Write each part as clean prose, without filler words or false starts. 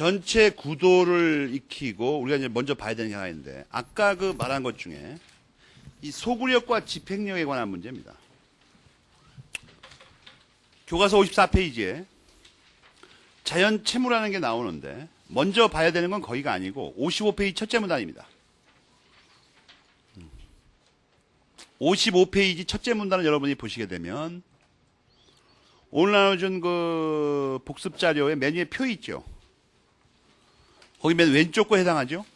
전체 구도를 익히고 우리가 이제 먼저 봐야 되는 게 하나 있는데 아까 그 말한 것 중에 이 소구력과 집행력에 관한 문제입니다. 교과서 54페이지에 자연 채무라는 게 나오는데 먼저 봐야 되는 건 거기가 아니고 55페이지 첫째 문단입니다. 55페이지 첫째 문단을 여러분이 보시게 되면 오늘 나눠준 그 복습 자료에 메뉴에 표 있죠. 거기 맨 왼쪽 거 해당하죠.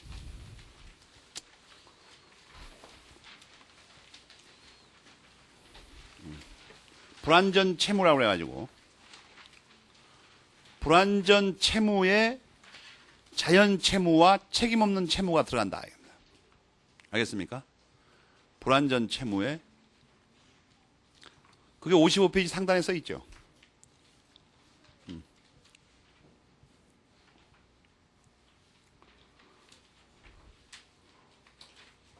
불완전 채무라고 그래가지고 불완전 채무에 자연 채무와 책임 없는 채무가 들어간다. 알겠습니까? 불완전 채무에 그게 55페이지 상단에 써 있죠.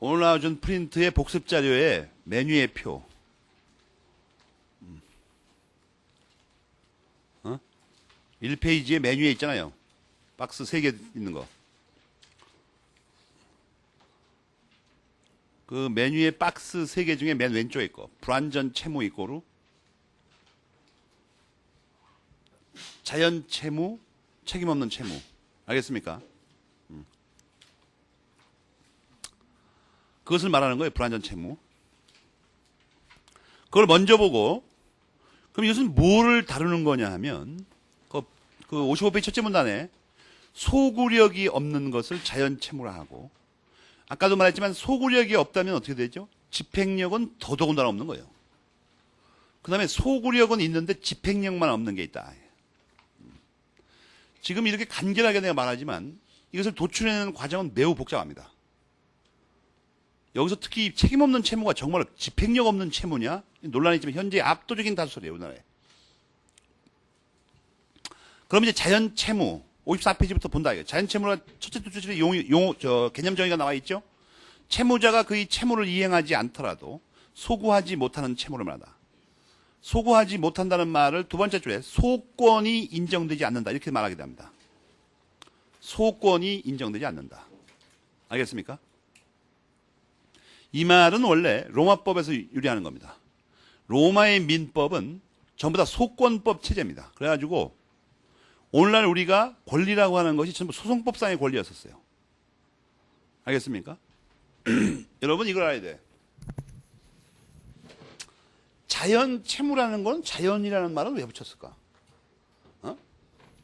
오늘 나와준 프린트의 복습 자료에 메뉴의 표. 1페이지에 메뉴에 있잖아요. 박스 3개 있는 거. 그 메뉴의 박스 3개 중에 맨 왼쪽에 있고 불완전 채무 이꼬르 자연 채무, 책임 없는 채무. 알겠습니까? 그것을 말하는 거예요. 불완전 채무. 그걸 먼저 보고 그럼 이것은 뭐를 다루는 거냐 하면 그 55페이지 첫째 문단에 소구력이 없는 것을 자연 채무라 하고 아까도 말했지만 소구력이 없다면 어떻게 되죠? 집행력은 더더군다나 없는 거예요. 그 다음에 소구력은 있는데 집행력만 없는 게 있다. 지금 이렇게 간결하게 내가 말하지만 이것을 도출해내는 과정은 매우 복잡합니다. 여기서 특히 책임 없는 채무가 정말 집행력 없는 채무냐? 논란이 있지만 현재 압도적인 다수설이에요. 우리나라에. 그럼 이제 자연 채무 54페이지부터 본다. 자연 채무는 첫째 둘째 개념 정의가 나와 있죠. 채무자가 그의 채무를 이행하지 않더라도 소구하지 못하는 채무를 말한다. 소구하지 못한다는 말을 두 번째 줄에 소권이 인정되지 않는다. 이렇게 말하게 됩니다. 소권이 인정되지 않는다. 알겠습니까? 이 말은 원래 로마법에서 유래하는 겁니다. 로마의 민법은 전부 다 소권법 체제입니다. 그래가지고 오늘날 우리가 권리라고 하는 것이 전부 소송법상의 권리였었어요. 알겠습니까? 여러분 이걸 알아야 돼. 자연 채무라는 건 자연이라는 말은 왜 붙였을까?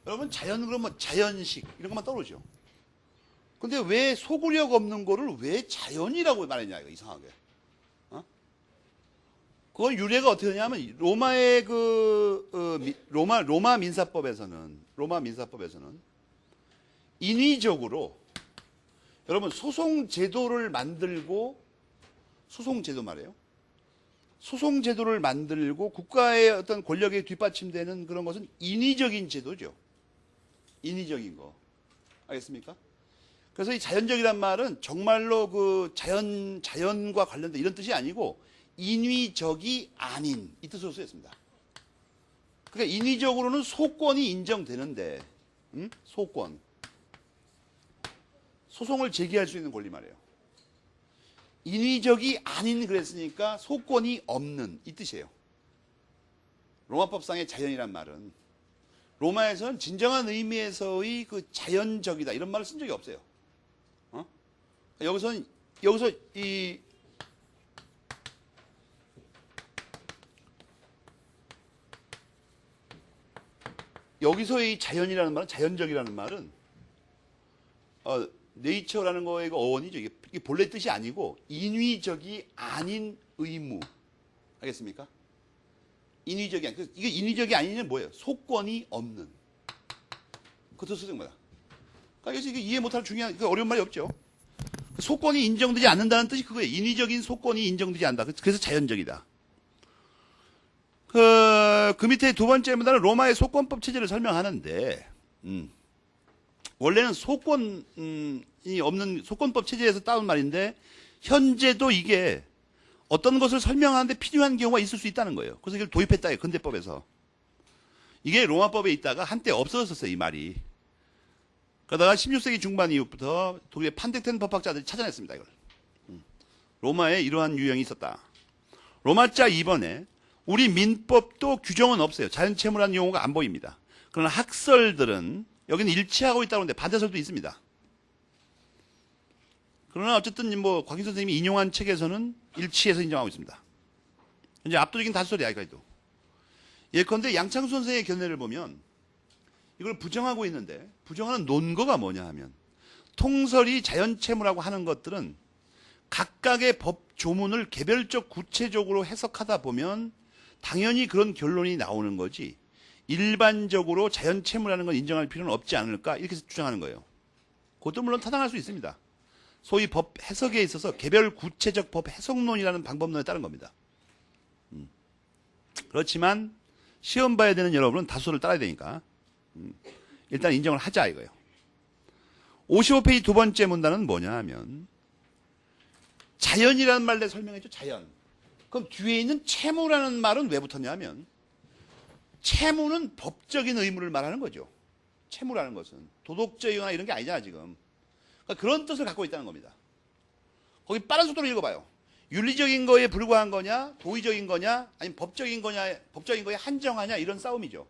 여러분 자연 그러면 자연식 이런 것만 떠오르죠. 근데 왜 소구력 없는 거를 왜 자연이라고 말했냐 이거 이상하게. 그건 유래가 어떻게 되냐면 로마의 로마 민사법에서는 인위적으로 여러분 소송 제도를 만들고 소송 제도 말이에요. 소송 제도를 만들고 국가의 어떤 권력에 뒷받침되는 그런 것은 인위적인 제도죠. 인위적인 거. 알겠습니까? 그래서 이 자연적이란 말은 정말로 그 자연과 관련된 이런 뜻이 아니고 인위적이 아닌 이 뜻으로 쓰였습니다. 그러니까 인위적으로는 소권이 인정되는데 소권 소송을 제기할 수 있는 권리 말이에요. 인위적이 아닌 그랬으니까 소권이 없는 이 뜻이에요. 로마법상의 자연이란 말은 로마에서는 진정한 의미에서의 그 자연적이다 이런 말을 쓴 적이 없어요. 여기서 여기서의 자연이라는 말은 자연적이라는 말은 네이처라는 거의 어원이죠. 이게 본래 뜻이 아니고 인위적이 아닌 의무. 알겠습니까? 인위적이 아닌 이게 인위적이 아니면 뭐예요? 소권이 없는. 그것도 쓰는 거야. 그래서 이게 이해 못할 중요한 어려운 말이 없죠. 소권이 인정되지 않는다는 뜻이 그거예요. 인위적인 소권이 인정되지 않는다. 그래서 자연적이다. 그 밑에 두 번째 문단은 로마의 소권법 체제를 설명하는데, 원래는 소권이 없는 소권법 체제에서 따온 말인데, 현재도 이게 어떤 것을 설명하는데 필요한 경우가 있을 수 있다는 거예요. 그래서 이걸 도입했다, 근대법에서. 이게 로마법에 있다가 한때 없어졌었어요, 이 말이. 그러다가 16세기 중반 이후부터 독일의 판택된 법학자들이 찾아냈습니다. 이걸. 로마에 이러한 유형이 있었다. 로마자 2번에 우리 민법도 규정은 없어요. 자연채무라는 용어가 안 보입니다. 그러나 학설들은 여기는 일치하고 있다고 하는데 반대설도 있습니다. 그러나 어쨌든 뭐 곽인 선생님이 인용한 책에서는 일치해서 인정하고 있습니다. 이제 압도적인 다수설이야, 이거도. 예컨대 양창수 선생의 견해를 보면 이걸 부정하고 있는데 부정하는 논거가 뭐냐 하면 통설이 자연채무라고 하는 것들은 각각의 법 조문을 개별적 구체적으로 해석하다 보면 당연히 그런 결론이 나오는 거지 일반적으로 자연채무라는 건 인정할 필요는 없지 않을까 이렇게 주장하는 거예요. 그것도 물론 타당할 수 있습니다. 소위 법 해석에 있어서 개별 구체적 법 해석론이라는 방법론에 따른 겁니다. 그렇지만 시험 봐야 되는 여러분은 다수를 따라야 되니까 일단 인정을 하자 이거예요. 55페이지 두 번째 문단은 뭐냐 하면 자연이라는 말 내가 설명했죠. 자연. 그럼 뒤에 있는 채무라는 말은 왜 붙었냐 하면 채무는 법적인 의무를 말하는 거죠. 채무라는 것은 도덕적이거나 이런 게 아니잖아 지금. 그러니까 그런 뜻을 갖고 있다는 겁니다. 거기 빠른 속도로 읽어봐요. 윤리적인 거에 불과한 거냐, 도의적인 거냐, 아니면 법적인 거냐, 법적인 거에 한정하냐 이런 싸움이죠.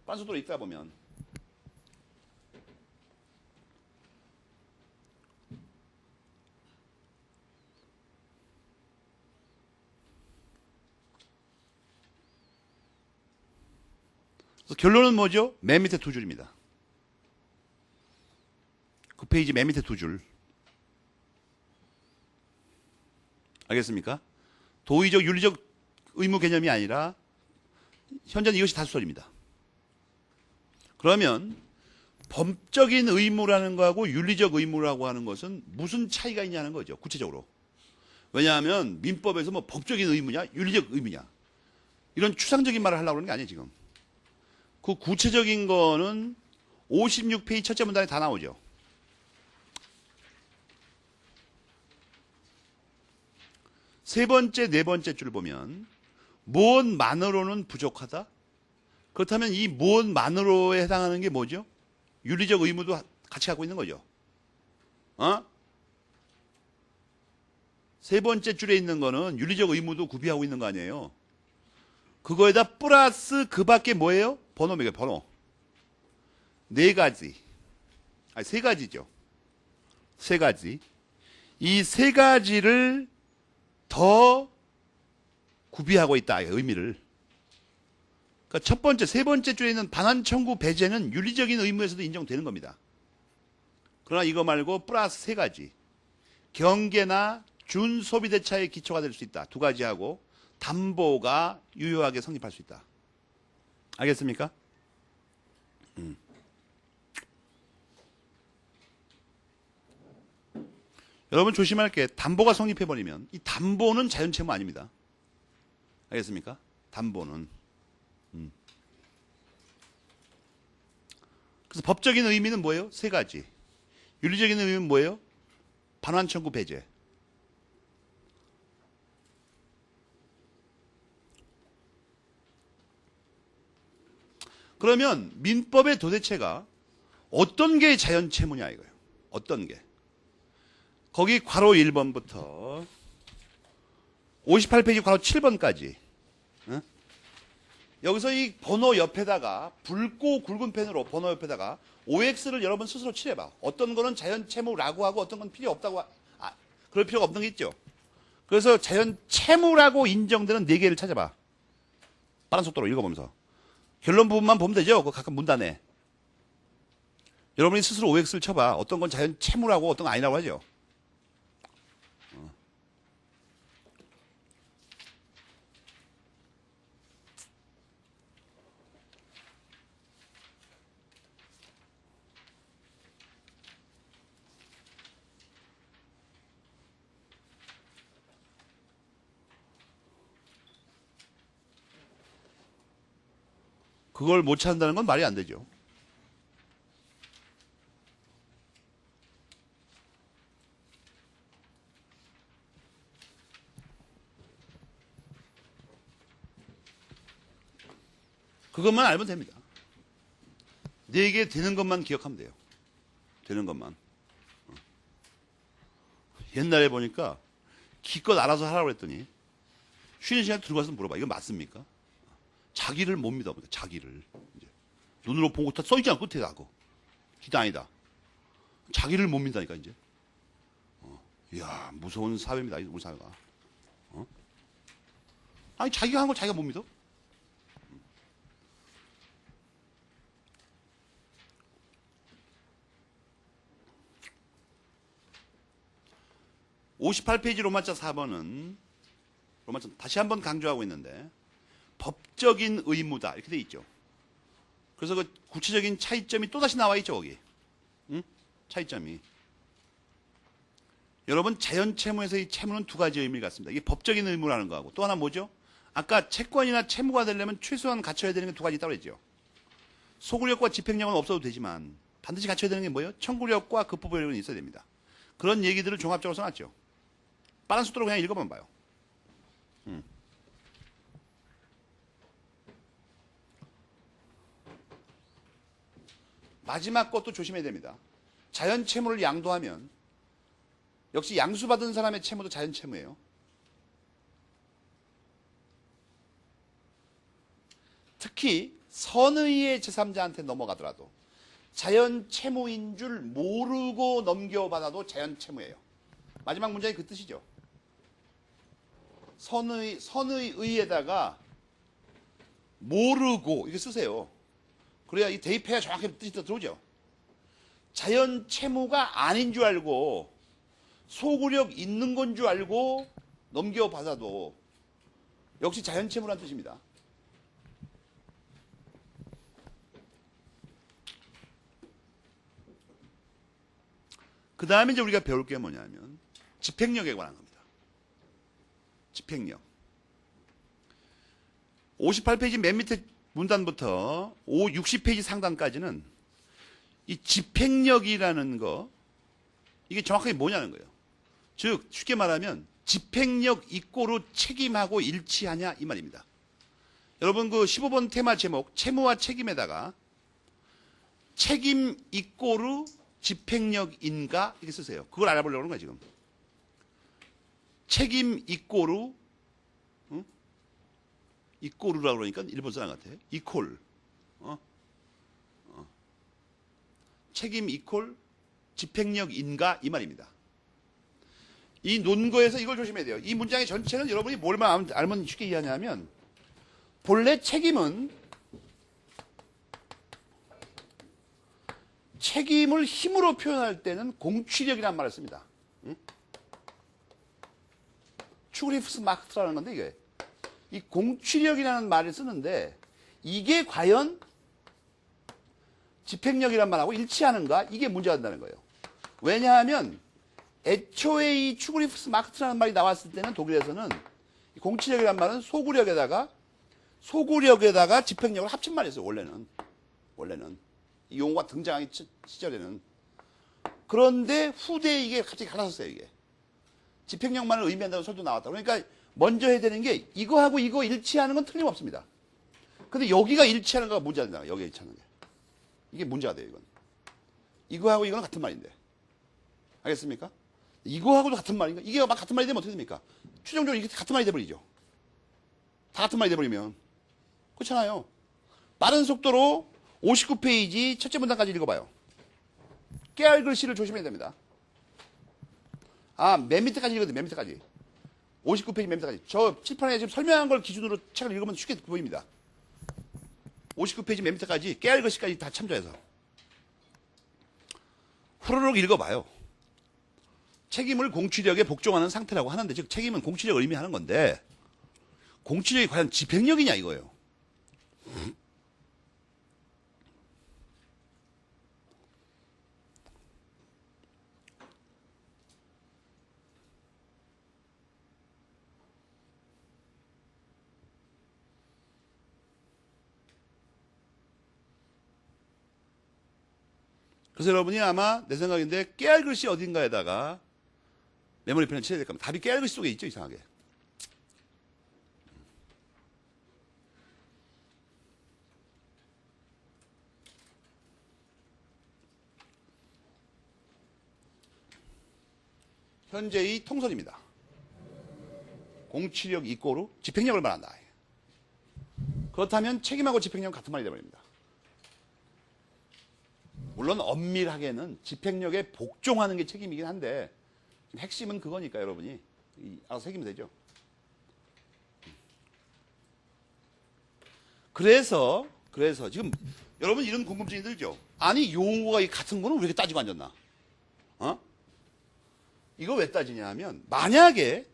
빠른 속도로 읽다 보면. 그래서 결론은 뭐죠? 맨 밑에 두 줄입니다. 그 페이지 맨 밑에 두 줄. 알겠습니까? 도의적, 윤리적 의무 개념이 아니라 현재는 이것이 다수설입니다. 그러면 법적인 의무라는 거하고 윤리적 의무라고 하는 것은 무슨 차이가 있냐는 거죠. 구체적으로. 왜냐하면 민법에서 뭐 법적인 의무냐, 윤리적 의무냐 이런 추상적인 말을 하려고 하는 게 아니에요 지금. 그 구체적인 거는 56페이지 첫째 문단에 다 나오죠. 세 번째, 네 번째 줄 보면 무엇만으로는 부족하다? 그렇다면 이 무엇만으로에 해당하는 게 뭐죠? 윤리적 의무도 같이 갖고 있는 거죠. 세 번째 줄에 있는 거는 윤리적 의무도 구비하고 있는 거 아니에요. 그거에다 플러스 그 밖에 뭐예요? 번호입니다. 번호. 네 가지. 아니, 세 가지죠. 세 가지. 이 세 가지를 더 구비하고 있다. 의미를. 그러니까 첫 번째, 세 번째 줄에 있는 반환 청구 배제는 윤리적인 의무에서도 인정되는 겁니다. 그러나 이거 말고 플러스 세 가지. 경계나 준소비 대차의 기초가 될 수 있다. 두 가지 하고 담보가 유효하게 성립할 수 있다. 알겠습니까? 여러분 조심할 게 담보가 성립해버리면 이 담보는 자연채무 아닙니다. 알겠습니까? 담보는. 그래서 법적인 의미는 뭐예요? 세 가지. 윤리적인 의미는 뭐예요? 반환 청구 배제. 그러면 민법의 도대체가 어떤 게 자연채무냐 이거예요. 어떤 게. 거기 괄호 1번부터 58페이지 괄호 7번까지 여기서 이 번호 옆에다가 붉고 굵은 펜으로 번호 옆에다가 OX를 여러분 스스로 칠해봐. 어떤 거는 자연채무라고 하고 어떤 건 필요 없다고 그럴 필요가 없는 게 있죠. 그래서 자연채무라고 인정되는 4개를 찾아봐. 빠른 속도로 읽어보면서. 결론 부분만 보면 되죠. 그 각각 문단에. 여러분이 스스로 OX를 쳐봐. 어떤 건 자연채무라고 어떤 건 아니라고 하죠. 그걸 못 찾는다는 건 말이 안 되죠. 그것만 알면 됩니다. 4개 되는 것만 기억하면 돼요. 되는 것만. 옛날에 보니까 기껏 알아서 하라고 그랬더니 쉬는 시간에 들어가서 물어봐. 이거 맞습니까? 자기를 못 믿어. 자기를. 이제 눈으로 본 거 다 써있지 않고 끝에 하고. 기도 아니다. 자기를 못 믿다니까 이제. 이야 무서운 사회입니다. 우리 사회가. 아니 자기가 한 걸 자기가 못 믿어? 58페이지 로마자 4번은 로마자 다시 한번 강조하고 있는데 법적인 의무다 이렇게 돼 있죠. 그래서 그 구체적인 차이점이 또다시 나와 있죠 거기. 응? 차이점이. 여러분 자연 채무에서의 채무는 두 가지 의미를 갖습니다. 이게 법적인 의무라는 거하고 또 하나 뭐죠? 아까 채권이나 채무가 되려면 최소한 갖춰야 되는 게 두 가지 있다고 했죠. 소구력과 집행력은 없어도 되지만 반드시 갖춰야 되는 게 뭐예요? 청구력과 급부보력은 있어야 됩니다. 그런 얘기들을 종합적으로 써놨죠. 빠른 속도로 그냥 읽어만 봐요. 마지막 것도 조심해야 됩니다. 자연 채무를 양도하면 역시 양수받은 사람의 채무도 자연 채무예요. 특히 선의의 제3자한테 넘어가더라도 자연 채무인 줄 모르고 넘겨받아도 자연 채무예요. 마지막 문장이 그 뜻이죠. 선의에다가 모르고 이렇게 쓰세요. 그래야 이 대입해야 정확히 뜻이 들어오죠. 자연 채무가 아닌 줄 알고 소구력 있는 건 줄 알고 넘겨받아도 역시 자연 채무라는 뜻입니다. 그 다음에 이제 우리가 배울 게 뭐냐면 집행력에 관한 겁니다. 집행력. 58페이지 맨 밑에 문단부터 60페이지 상단까지는 이 집행력이라는 거 이게 정확하게 뭐냐는 거예요. 즉 쉽게 말하면 집행력 이꼬르 책임하고 일치하냐 이 말입니다. 여러분 그 15번 테마 제목 채무와 책임에다가 책임 이꼬르 집행력인가 이렇게 쓰세요. 그걸 알아보려고 하는 거야 지금. 책임 이꼬르 이꼬르라고 그러니까 일본 사람 같아. 이콜 책임 이콜 집행력인가 이 말입니다. 이 논거에서 이걸 조심해야 돼요. 이 문장의 전체는 여러분이 뭘만 알면 쉽게 이해하냐면 본래 책임은 책임을 힘으로 표현할 때는 공취력이라는 말을 씁니다. 추그리프스 마크트라는 건데 이게 이 공취력이라는 말을 쓰는데 이게 과연 집행력이란 말하고 일치하는가? 이게 문제가 된다는 거예요. 왜냐하면 애초에 이 추그리프스 마크트라는 말이 나왔을 때는 독일에서는 공취력이란 말은 소구력에다가 집행력을 합친 말이었어요. 원래는 이 용어가 등장하기 시절에는. 그런데 후대에 이게 갑자기 갈라섰어요. 이게 집행력만을 의미한다는 소리도 나왔다. 그러니까 먼저 해야 되는 게 이거하고 이거 일치하는 건 틀림없습니다. 근데 여기가 일치하는 거가 문제가 된다. 여기가 일치하는 게. 이게 문제가 돼요. 이건. 이거하고 이거는 같은 말인데. 알겠습니까? 이거하고도 같은 말인가? 이게 막 같은 말이 되면 어떻게 됩니까? 최종적으로 이게 같은 말이 돼버리죠. 다 같은 말이 돼버리면. 그렇잖아요. 빠른 속도로 59페이지 첫째 문단까지 읽어봐요. 깨알 글씨를 조심해야 됩니다. 맨 밑에까지 읽어도 맨 밑에까지. 59페이지 맨 밑에까지. 저 칠판에 지금 설명한 걸 기준으로 책을 읽으면 쉽게 보입니다. 59페이지 맨 밑에까지 깨알 글씨까지 다 참조해서. 후루룩 읽어봐요. 책임을 공취력에 복종하는 상태라고 하는데 즉 책임은 공취력을 의미하는 건데 공취력이 과연 집행력이냐 이거예요. 그래서 여러분이 아마 내 생각인데 깨알 글씨 어딘가에다가 메모리펜을 쳐야 될 겁니다. 답이 깨알 글씨 속에 있죠 이상하게. 현재의 통설입니다. 공치력 이꼬르 집행력을 말한다. 그렇다면 책임하고 집행력은 같은 말이 되어버립니다. 물론 엄밀하게는 집행력에 복종하는 게 책임이긴 한데 핵심은 그거니까 여러분이 알아서 책임이 되죠. 그래서 지금 여러분 이런 궁금증이 들죠. 아니 용어가 같은 거는 왜 이렇게 따지고 앉았나? 이거 왜 따지냐 하면 만약에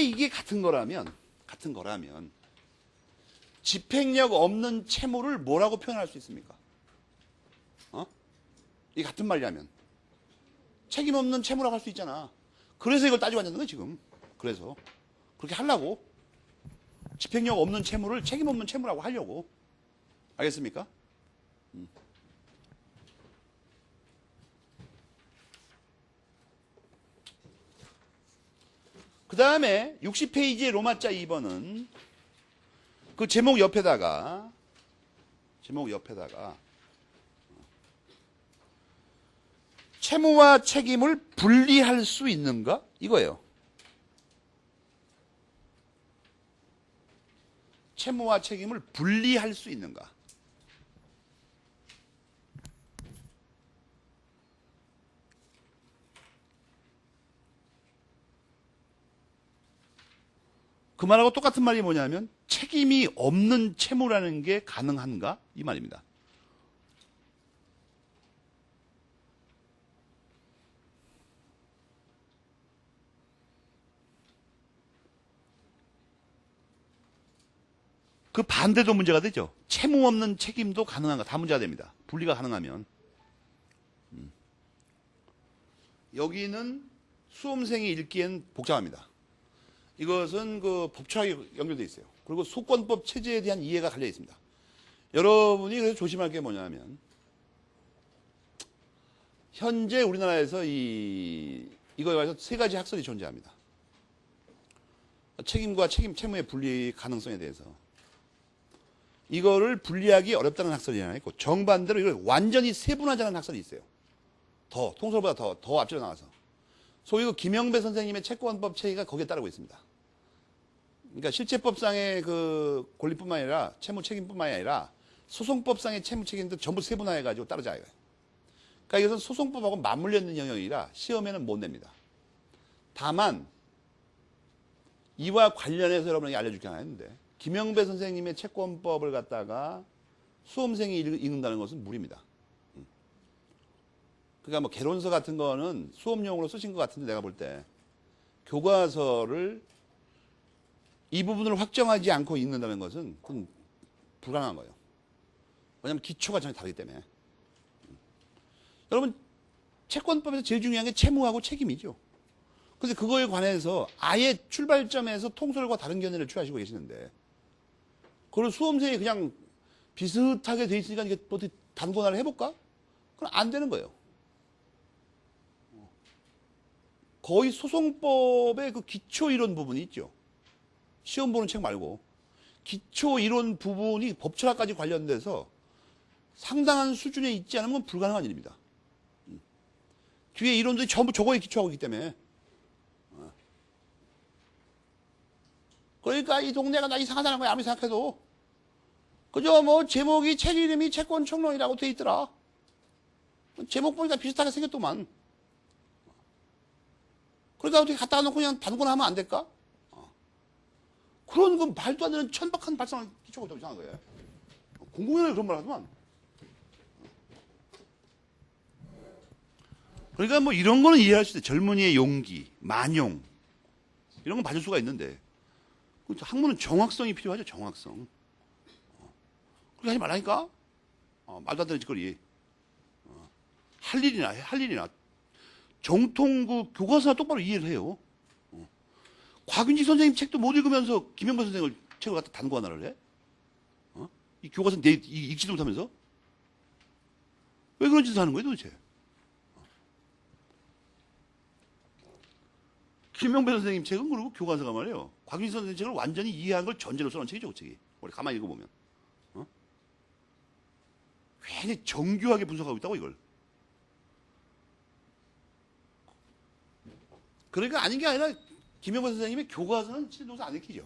이게 같은 거라면 집행력 없는 채무를 뭐라고 표현할 수 있습니까? 이 같은 말이라면 책임 없는 채무라고 할 수 있잖아. 그래서 이걸 따지고 앉았는 거야 지금. 그래서 그렇게 하려고 집행력 없는 채무를 책임 없는 채무라고 하려고. 알겠습니까? 그 다음에 60페이지의 로마자 2번은 그 제목 옆에다가 채무와 책임을 분리할 수 있는가? 이거예요. 채무와 책임을 분리할 수 있는가? 그 말하고 똑같은 말이 뭐냐면 책임이 없는 채무라는 게 가능한가? 이 말입니다. 그 반대도 문제가 되죠. 채무 없는 책임도 가능한가? 다 문제가 됩니다. 분리가 가능하면. 여기는 수험생이 읽기엔 복잡합니다. 이것은 그 법칙하게 연결되어 있어요. 그리고 소권법 체제에 대한 이해가 갈려 있습니다. 여러분이 그래서 조심할 게 뭐냐면 현재 우리나라에서 이거에 관해서 세 가지 학설이 존재합니다. 책임과 채무의 분리 가능성에 대해서. 이거를 분리하기 어렵다는 학설이 하나 있고 정반대로 이걸 완전히 세분화하자는 학설이 있어요. 통설보다 더 앞으로 나가서. 소위 그 김영배 선생님의 채권법 체계가 거기에 따르고 있습니다. 그러니까 실체법상의 그 권리뿐만 아니라 채무 책임뿐만 아니라 소송법상의 채무 책임도 전부 세분화해가지고 따르자 이거예요. 그러니까 이것은 소송법하고 맞물려 있는 영역이라 시험에는 못 냅니다. 다만 이와 관련해서 여러분에게 알려줄 게 하나 있는데 김영배 선생님의 채권법을 갖다가 수험생이 읽는다는 것은 무리입니다. 그러니까 뭐 개론서 같은 거는 수업용으로 쓰신 것 같은데 내가 볼 때 교과서를 이 부분을 확정하지 않고 읽는다는 것은 그건 불가능한 거예요. 왜냐하면 기초가 전혀 다르기 때문에. 여러분 채권법에서 제일 중요한 게 채무하고 책임이죠. 그래서 그거에 관해서 아예 출발점에서 통설과 다른 견해를 취하시고 계시는데 그걸 수험생이 그냥 비슷하게 돼 있으니까 이게 어떻게 단권화를 해볼까? 그건 안 되는 거예요. 거의 소송법의 그 기초 이론 부분이 있죠. 시험 보는 책 말고 기초 이론 부분이 법철학까지 관련돼서 상당한 수준에 있지 않으면 건 불가능한 일입니다. 뒤에 이론들이 전부 저거에 기초하고 있기 때문에. 그러니까 이 동네가 나 이상하다는 거야 아무리 생각해도. 그저 뭐 제목이 책 이름이 채권총론이라고 돼 있더라. 제목 보니까 비슷하게 생겼더만. 그러니까 어떻게 갖다가 놓고 그냥 단권하면 안 될까? 그런 그 말도 안 되는 천박한 발상을 끼쳐고 또 이상한 거예요. 공공연하게 그런 말 하더만. 그러니까 뭐 이런 거는 이해할 수 있어요. 젊은이의 용기, 만용. 이런 건 봐줄 수가 있는데. 학문은 정확성이 필요하죠, 정확성. 그렇게 하지 말라니까? 말도 안 되는 짓거리. 할 일이나. 정통 그 교과서나 똑바로 이해를 해요. 곽윤지 선생님 책도 못 읽으면서 김영배 선생님 책을 갖다 단권화를 해? 이 교과서 읽지도 못하면서? 왜 그런 짓을 하는 거예요 도대체? 김영배 선생님 책은 그리고 교과서가 말이에요. 곽윤지 선생님 책을 완전히 이해한 걸 전제로 써놓은 책이죠, 그 책이. 우리 가만히 읽어보면. 괜히 정교하게 분석하고 있다고 이걸. 그러니까 아닌 게 아니라 김영건 선생님의 교과서는 친동사 안 읽히죠.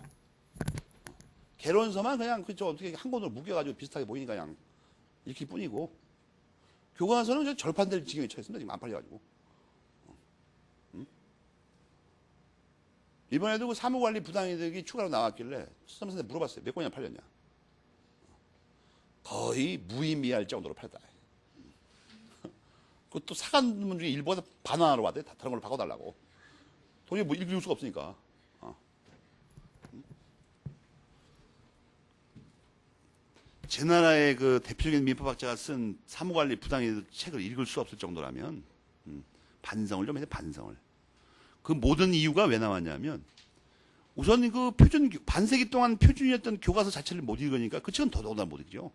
개론서만 그냥 그저 어떻게 한 권으로 묶여가지고 비슷하게 보이니까 그냥 읽힐 뿐이고, 교과서는 그냥 절판될 지경에 처했습니다. 지금 안 팔려가지고. 이번에도 그 사무관리 부당이득이 추가로 나왔길래 수험생한테 물어봤어요. 몇 권이나 팔렸냐? 거의 무의미할 정도로 팔렸다. 그것도 사관문 중에 일부가 반환하러 왔대. 다른 걸로 바꿔달라고. 도저히 뭐 읽을 수가 없으니까. 제 나라의 그 대표적인 민법학자가 쓴 사무관리 부당이득 책을 읽을 수 없을 정도라면 반성을 좀 해야 돼. 반성을. 그 모든 이유가 왜 나왔냐면 우선 그 표준 반세기 동안 표준이었던 교과서 자체를 못 읽으니까 그 책은 더더구나 못 읽죠.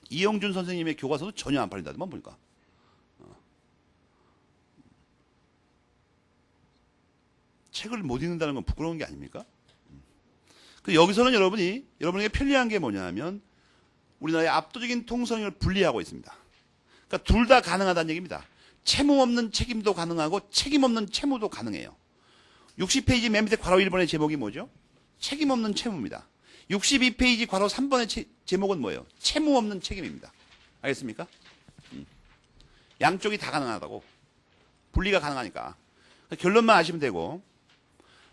이영준 선생님의 교과서도 전혀 안 팔린다더만 보니까. 책을 못 읽는다는 건 부끄러운 게 아닙니까? 여기서는 여러분에게 편리한 게 뭐냐면 우리나라의 압도적인 통성을 분리하고 있습니다. 그러니까 둘 다 가능하다는 얘기입니다. 채무 없는 책임도 가능하고 책임 없는 채무도 가능해요. 60페이지 맨 밑에 괄호 1번의 제목이 뭐죠? 책임 없는 채무입니다. 62페이지 괄호 3번의 제목은 뭐예요? 채무 없는 책임입니다. 알겠습니까? 양쪽이 다 가능하다고. 분리가 가능하니까. 결론만 아시면 되고,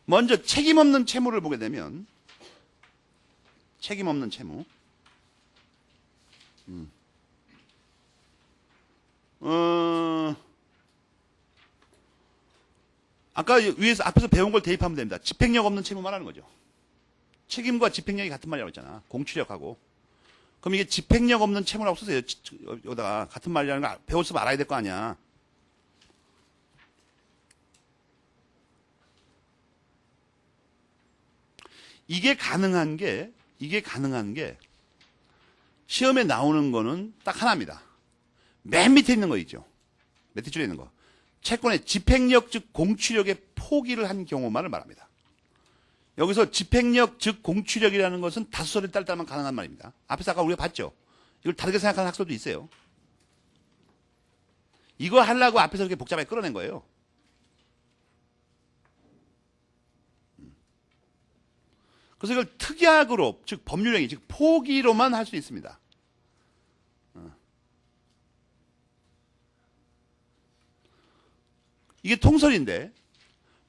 먼저 책임 없는 채무를 보게 되면 책임 없는 채무. 아까 위에서 앞에서 배운 걸 대입하면 됩니다. 집행력 없는 채무 말하는 거죠. 책임과 집행력이 같은 말이라고 했잖아. 공취력하고. 그럼 이게 집행력 없는 채무라고 쓰세요. 여기다가 같은 말이라는 걸 배웠으면 알아야 될 거 아니야. 이게 가능한 게 시험에 나오는 거는 딱 하나입니다. 맨 밑에 있는 거 있죠. 밑에 줄에 있는 거. 채권의 집행력 즉 공취력의 포기를 한 경우만을 말합니다. 여기서 집행력 즉 공취력이라는 것은 다수설에 따르면 가능한 말입니다. 앞에서 아까 우리가 봤죠. 이걸 다르게 생각하는 학설도 있어요. 이거 하려고 앞에서 이렇게 복잡하게 끌어낸 거예요. 그래서 이걸 특약으로 즉 법률행위 즉 포기로만 할 수 있습니다. 이게 통설인데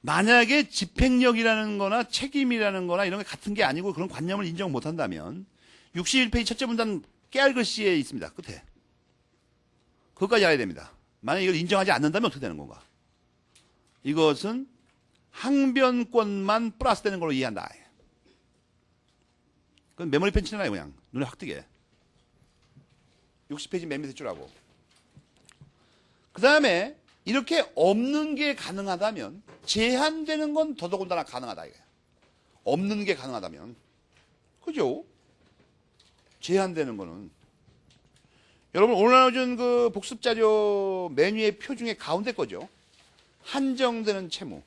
만약에 집행력이라는 거나 책임이라는 거나 이런 게 같은 게 아니고 그런 관념을 인정 못한다면 61페이지 첫째 문단 깨알글씨에 있습니다. 끝에. 그것까지 알아야 됩니다. 만약에 이걸 인정하지 않는다면 어떻게 되는 건가? 이것은 항변권만 플러스 되는 걸로 이해한다. 그건 메모리 펜 치잖아요. 그냥 눈에 확 뜨게. 60페이지 맨 밑에 줄하고. 그 다음에 이렇게 없는 게 가능하다면 제한되는 건 더더군다나 가능하다 이거예요. 없는 게 가능하다면. 그죠? 제한되는 거는. 여러분 오늘 나눠준 그 복습자료 메뉴의 표 중에 가운데 거죠. 한정되는 채무.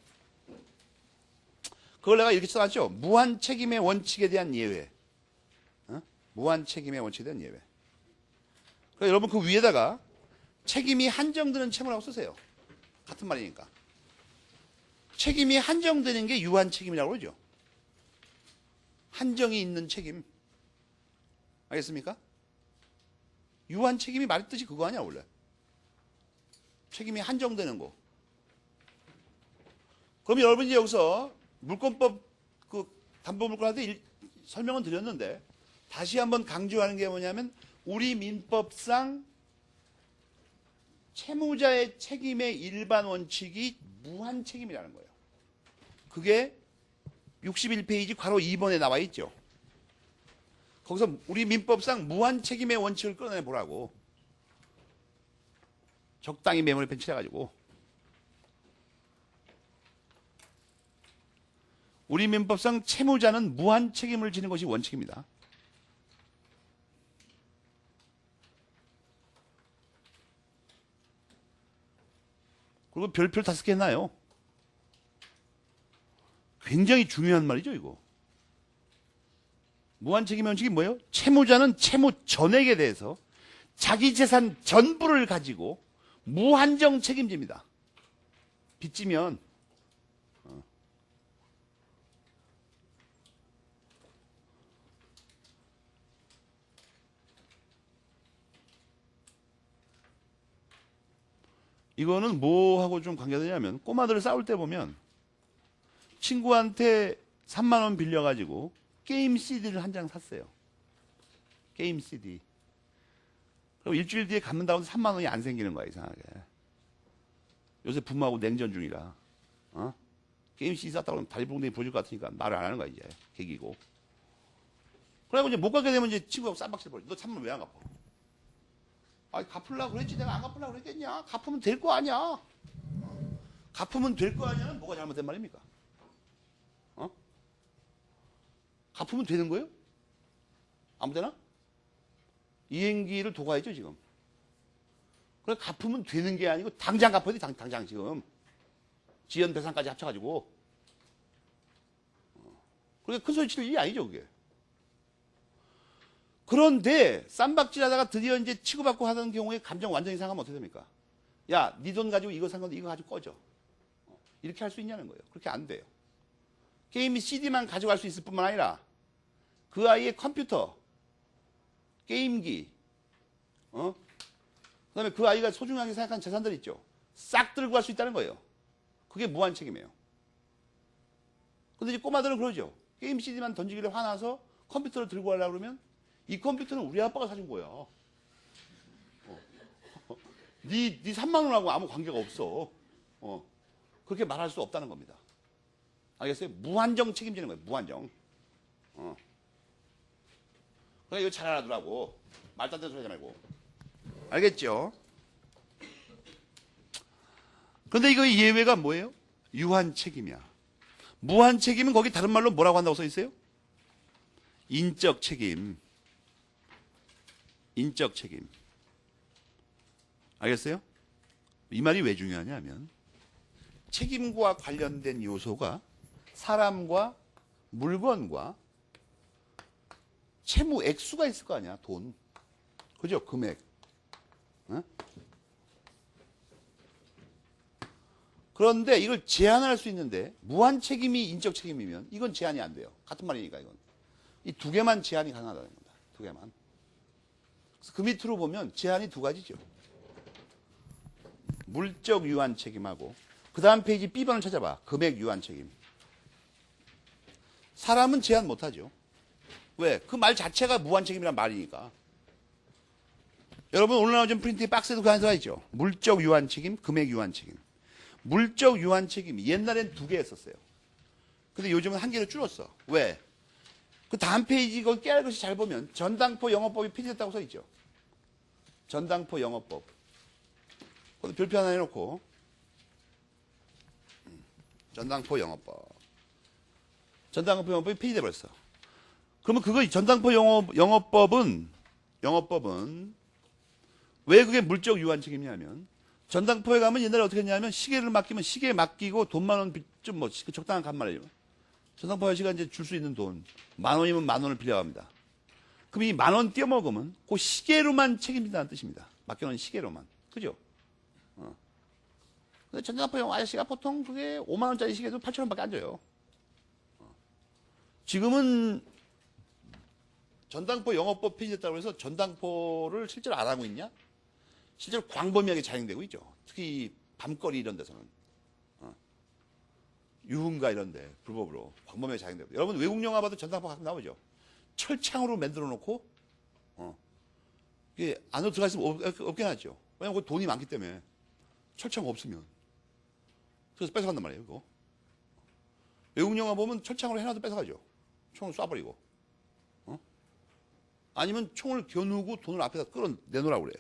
그걸 내가 이렇게 써놨죠. 무한 책임의 원칙에 대한 예외. 무한 책임의 원칙에 대한 예외. 그러니까 여러분 그 위에다가 책임이 한정되는 채무라고 쓰세요. 같은 말이니까. 책임이 한정되는 게 유한 책임이라고 그러죠. 한정이 있는 책임. 알겠습니까? 유한 책임이 말 뜻이 그거 아니야 원래. 책임이 한정되는 거. 그럼 여러분이 여기서 물권법 그 담보물권 할 때 설명은 드렸는데 다시 한번 강조하는 게 뭐냐면 우리 민법상 채무자의 책임의 일반 원칙이 무한 책임이라는 거예요. 그게 61페이지 괄호 2번에 나와 있죠. 거기서 우리 민법상 무한 책임의 원칙을 끌어내 보라고. 적당히 메모리 펜 칠해가지고. 우리 민법상 채무자는 무한 책임을 지는 것이 원칙입니다. 그리고 별표 5개 했나요? 굉장히 중요한 말이죠, 이거. 무한 책임의 원칙이 뭐예요? 채무자는 채무 전액에 대해서 자기 재산 전부를 가지고 무한정 책임집니다. 빚지면 이거는 뭐하고 좀 관계가 되냐면 꼬마들 싸울 때 보면 친구한테 3만 원 빌려가지고 게임 CD를 한 장 샀어요. 게임 CD. 그럼 일주일 뒤에 갚는다고 해서 3만 원이 안 생기는 거야, 이상하게. 요새 부모하고 냉전 중이라. 게임 CD 샀다고 하면 다리 붕댕이 보여줄 것 같으니까 말을 안 하는 거야, 이제. 계기고. 그래고 이제 못 갚게 되면 이제 친구하고 쌈박질 벌여. 너 3만 원 왜 안 갚아? 아니, 갚으려고 그랬지. 내가 안 갚으려고 그랬겠냐? 갚으면 될 거 아니야. 갚으면 될 거 아니야? 뭐가 잘못된 말입니까? 갚으면 되는 거예요? 아무 데나? 이행기를 도과했죠, 지금. 그래, 갚으면 되는 게 아니고, 당장 갚아야 돼, 당장 지금. 지연 배상까지 합쳐가지고. 그러니까 큰 소리 칠 일이 아니죠, 그게. 그런데, 쌈박질 하다가 드디어 이제 치고받고 하는 경우에 감정 완전히 상하면 어떻게 됩니까? 야, 네 돈 가지고 이거 산 건데 이거 가지고 꺼져. 이렇게 할 수 있냐는 거예요. 그렇게 안 돼요. 게임이 CD만 가져갈 수 있을 뿐만 아니라, 그 아이의 컴퓨터, 게임기, 그 다음에 그 아이가 소중하게 생각하는 재산들 있죠. 싹 들고 갈 수 있다는 거예요. 그게 무한 책임이에요. 근데 이제 꼬마들은 그러죠. 게임 CD만 던지길래 화나서 컴퓨터를 들고 가려고 그러면 이 컴퓨터는 우리 아빠가 사준 거야. 네 3만 원하고 아무 관계가 없어. 그렇게 말할 수 없다는 겁니다. 알겠어요? 무한정 책임지는 거예요. 무한정. 그러니까 이거 잘 알아두라고. 말도 안 되는 소리 하지 말고. 알겠죠? 그런데 이거 예외가 뭐예요? 유한 책임이야. 무한 책임은 거기 다른 말로 뭐라고 한다고 써 있어요? 인적 책임. 인적 책임. 알겠어요? 이 말이 왜 중요하냐면 책임과 관련된 요소가 사람과 물건과 채무 액수가 있을 거 아니야, 돈. 그죠? 금액. 그런데 이걸 제한할 수 있는데 무한 책임이 인적 책임이면 이건 제한이 안 돼요. 같은 말이니까 이건. 이 두 개만 제한이 가능하다는 겁니다. 두 개만. 그래서 그 밑으로 보면 제한이 두 가지죠. 물적 유한 책임하고 그 다음 페이지 B번을 찾아봐. 금액 유한 책임. 사람은 제한 못하죠. 왜? 그 말 자체가 무한 책임이란 말이니까. 여러분 오늘 나오는 프린트의 박스에도 그 안에 들어가 있죠. 물적 유한 책임, 금액 유한 책임. 물적 유한 책임이 옛날엔 두 개였었어요. 근데 요즘은 한 개로 줄었어. 왜? 그 다음 페이지 거기 깨알 글씨 잘 보면 전당포 영업법이 폐지됐다고 써 있죠. 전당포 영업법. 그것도 별표 하나 해놓고 전당포 영업법. 전당포 영업법이 폐지돼 버렸어. 그러면 그거 전당포 영업법은 왜 그게 물적 유한 책임이냐면 전당포에 가면 옛날에 어떻게 했냐면 시계를 맡기면 시계에 맡기고 돈 10,000원 좀 뭐 적당한 값 말이에요. 전당포 아저씨가 이제 줄 수 있는 돈 10,000원이면 10,000원을 빌려갑니다. 그럼 이 10,000원 떼어먹으면 그 시계로만 책임진다는 뜻입니다. 맡겨놓은 시계로만. 그죠? 근데 전당포 아저씨가 보통 그게 5만원짜리 시계도 8,000원밖에 안 줘요. 지금은 전당포 영업법 폐지됐다고 해서 전당포를 실제로 안 하고 있냐? 실제로 광범위하게 자행되고 있죠. 특히 밤거리 이런 데서는. 유흥가 이런 데 불법으로 광범위하게 자행되고. 여러분 외국 영화 봐도 전당포 가끔 나오죠. 철창으로 만들어 놓고 이게 안으로 들어가 있으면 없게 놨죠. 왜냐면 돈이 많기 때문에 철창 없으면. 그래서 뺏어간단 말이에요. 그거. 외국 영화 보면 철창으로 해놔도 뺏어가죠. 총을 쏴버리고. 아니면 총을 겨누고 돈을 앞에다 끌어내놓으라고 그래.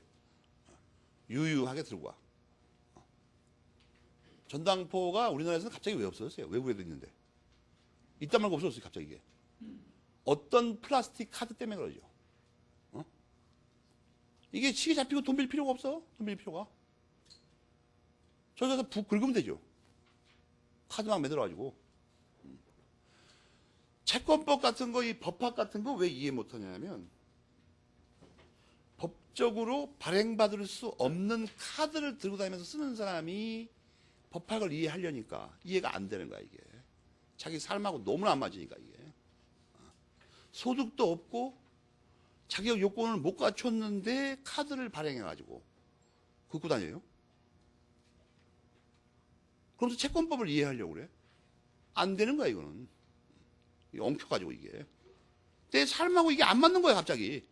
유유하게 들고 와. 전당포가 우리나라에서는 갑자기 왜 없어졌어요? 외국에도 있는데. 있단 말고 없어졌어요, 갑자기 이게. 어떤 플라스틱 카드 때문에 그러죠. 이게 시계 잡히고 돈 빌 필요가 없어. 돈 빌 필요가. 저기 가서 북 긁으면 되죠. 카드만 만들어가지고. 채권법 같은 거, 이 법학 같은 거 왜 이해 못하냐면 법적으로 발행받을 수 없는 카드를 들고 다니면서 쓰는 사람이 법학을 이해하려니까 이해가 안 되는 거야, 이게. 자기 삶하고 너무나 안 맞으니까, 이게. 소득도 없고 자격 요건을 못 갖췄는데 카드를 발행해가지고 긁고 다녀요. 그러면서 채권법을 이해하려고 그래. 안 되는 거야, 이거는. 이게 엉켜가지고 이게. 내 삶하고 이게 안 맞는 거야, 갑자기.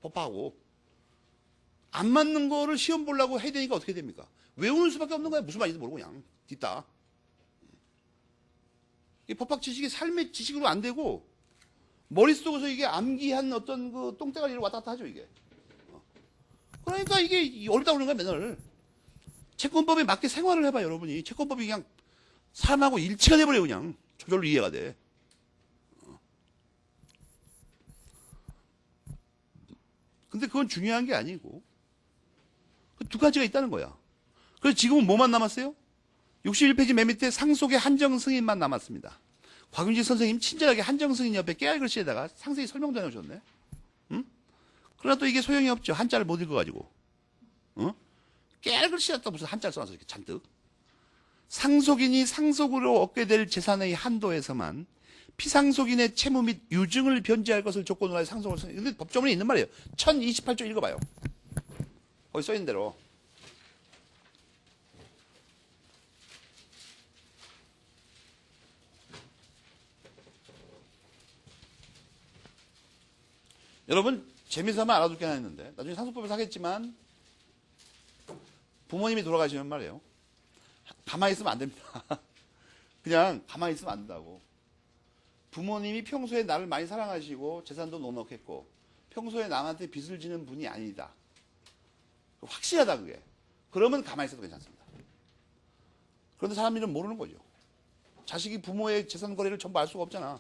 법하고. 안 맞는 거를 시험 보려고 해야 되니까 어떻게 됩니까? 외우는 수밖에 없는 거야. 무슨 말인지 모르고 그냥 뒷다. 이 법학 지식이 삶의 지식으로 안 되고 머릿속에서 이게 암기한 어떤 그 똥대가리를 왔다 갔다 하죠, 이게. 그러니까 이게 어렵다고 그러는 거야, 맨날. 채권법에 맞게 생활을 해봐, 여러분이. 채권법이 그냥 삶하고 일치가 돼버려, 그냥. 저절로 이해가 돼. 근데 그건 중요한 게 아니고. 두 가지가 있다는 거야. 그래서 지금은 뭐만 남았어요? 61페이지 맨 밑에 상속의 한정승인만 남았습니다. 곽윤지 선생님 친절하게 한정승인 옆에 깨알글씨에다가 상세히 설명도 해놓으셨네. 응? 그러나 또 이게 소용이 없죠. 한자를 못 읽어가지고. 응? 깨알글씨에다 무슨 한자를 써놔서 이렇게 잔뜩. 상속인이 상속으로 얻게 될 재산의 한도에서만 피상속인의 채무 및 유증을 변제할 것을 조건으로 하여 상속을 써. 근데 법조문에 있는 말이에요. 1028조 읽어봐요. 거기 써있는 대로. 여러분 재미삼아 알아둘 게 하나 있는데 나중에 상속법에서 하겠지만 부모님이 돌아가시면 말이에요. 가만히 있으면 안 됩니다. 그냥 가만히 있으면 안 된다고. 부모님이 평소에 나를 많이 사랑하시고 재산도 넉넉했고 평소에 남한테 빚을 지는 분이 아니다. 확실하다 그게. 그러면 가만히 있어도 괜찮습니다. 그런데 사람들은 모르는 거죠. 자식이 부모의 재산 거래를 전부 알 수가 없잖아.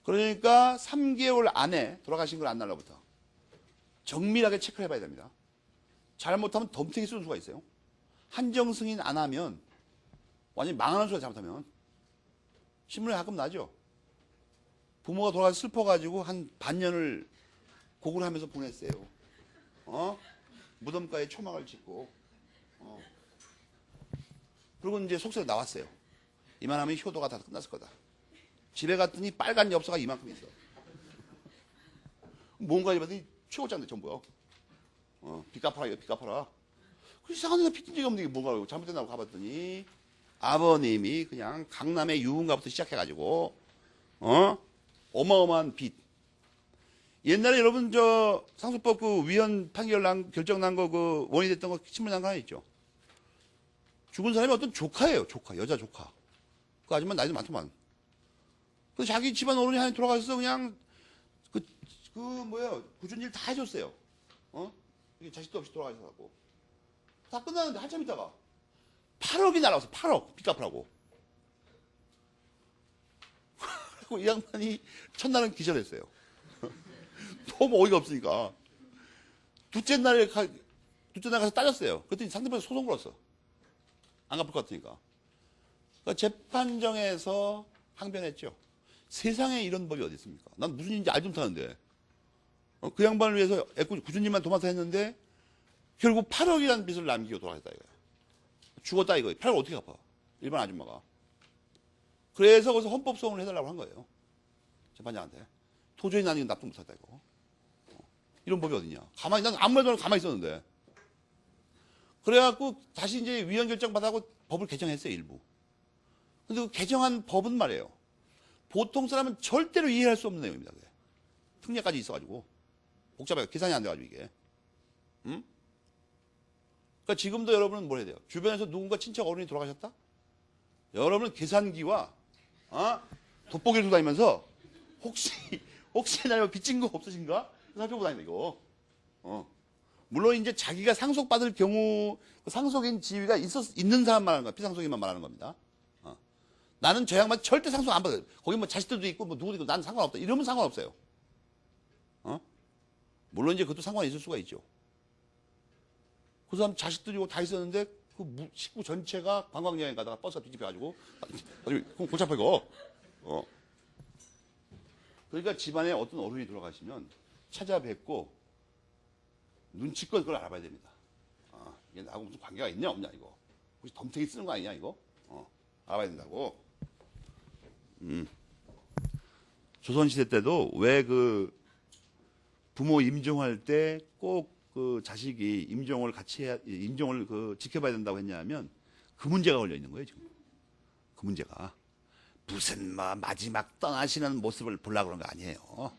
그러니까 3개월 안에 돌아가신 걸 안 날로부터 정밀하게 체크를 해봐야 됩니다. 잘못하면 덤탱이 쏘는 수가 있어요. 한정 승인 안 하면 완전히 망하는 수가 잘못하면. 신문에 가끔 나죠. 부모가 돌아가서 슬퍼가지고 한 반년을 곡을 하면서 보냈어요. 무덤가에 초막을 짓고. 그리고 이제 속세로 나왔어요. 이만하면 효도가 다 끝났을 거다. 집에 갔더니 빨간 엽서가 이만큼 있어. 뭔가 입었더니 최고장들 전부요. 빚 갚아라, 이거 빚 갚아라. 이상한 데가 빚진 적이 없는데 이게 뭔가 잘못됐나고 가봤더니 아버님이 그냥 강남의 유흥가부터 시작해가지고 어마어마한 빚. 옛날에 여러분 저 상속법 그 위헌 판결 결정 난 거 그 원인이 됐던 거 신문에 난 거 하나 있죠. 죽은 사람이 어떤 조카예요. 조카, 여자 조카. 그 아줌마 나이도 많더만. 그 자기 집안 어른이 하나 돌아가셔서 그냥 굳은 일 다 해줬어요. 자식도 없이 돌아가셔서 다 끝났는데 한참 있다가 8억이 날아왔어. 8억 빚 갚으라고. 그리고 이 양반이 첫날은 기절했어요. 너무 어이가 없으니까. 둘째 날 가서 따졌어요. 그랬더니 상대방이 소송 걸었어. 안 갚을 것 같으니까. 그러니까 재판정에서 항변했죠. 세상에 이런 법이 어디 있습니까? 난 무슨 일인지 알지 못하는데. 그 양반을 위해서 구주님만 도맡아 했는데 결국 8억이라는 빚을 남기고 돌아갔다 이거야. 죽었다 이거야. 8억 어떻게 갚아? 일반 아줌마가. 그래서 거기서 헌법소원을 해달라고 한 거예요. 재판장한테. 도저히 나는 이거 납득 못하겠다 이거. 이런 법이 어딨냐. 난 아무 말도 안 하고 가만히 있었는데. 그래갖고 다시 이제 위헌 결정 받아고 법을 개정했어요, 일부. 근데 그 개정한 법은 말이에요. 보통 사람은 절대로 이해할 수 없는 내용입니다. 그게. 특례까지 있어가지고. 복잡해요. 계산이 안 돼가지고 이게. 응? 그러니까 지금도 여러분은 뭘 해야 돼요? 주변에서 누군가 친척 어른이 돌아가셨다? 여러분은 계산기와 돋보기를 들고 다니면서 혹시 나 빚진 거 없으신가? 살펴보고 다닌다 이거. 물론 이제 자기가 상속받을 경우 상속인 지위가 있는 사람 말하는 거야. 피상속인만 말하는 겁니다. 나는 저 양반 절대 상속 안 받아요. 거기 뭐 자식들도 있고 뭐 누구도 있고 난 상관없다. 이러면 상관없어요. 물론 이제 그것도 상관이 있을 수가 있죠. 그 사람 자식들이고 다 있었는데 그 식구 전체가 관광여행 가다가 버스가 뒤집혀가지고 골치 아파 이거. 그러니까 집안에 어떤 어른이 돌아가시면 찾아뵙고 눈치껏 그걸 알아봐야 됩니다. 이게 나하고 무슨 관계가 있냐 없냐 이거. 혹시 덤태기 쓰는 거 아니냐 이거? 알아봐야 된다고. 조선시대 때도 왜 그 부모 임종할 때 꼭 그 자식이 임종을 같이 해야, 임종을 그 지켜봐야 된다고 했냐면 그 문제가 걸려 있는 거예요, 지금. 그 문제가. 무슨 마지막 떠나시는 모습을 보려고 그런 거 아니에요.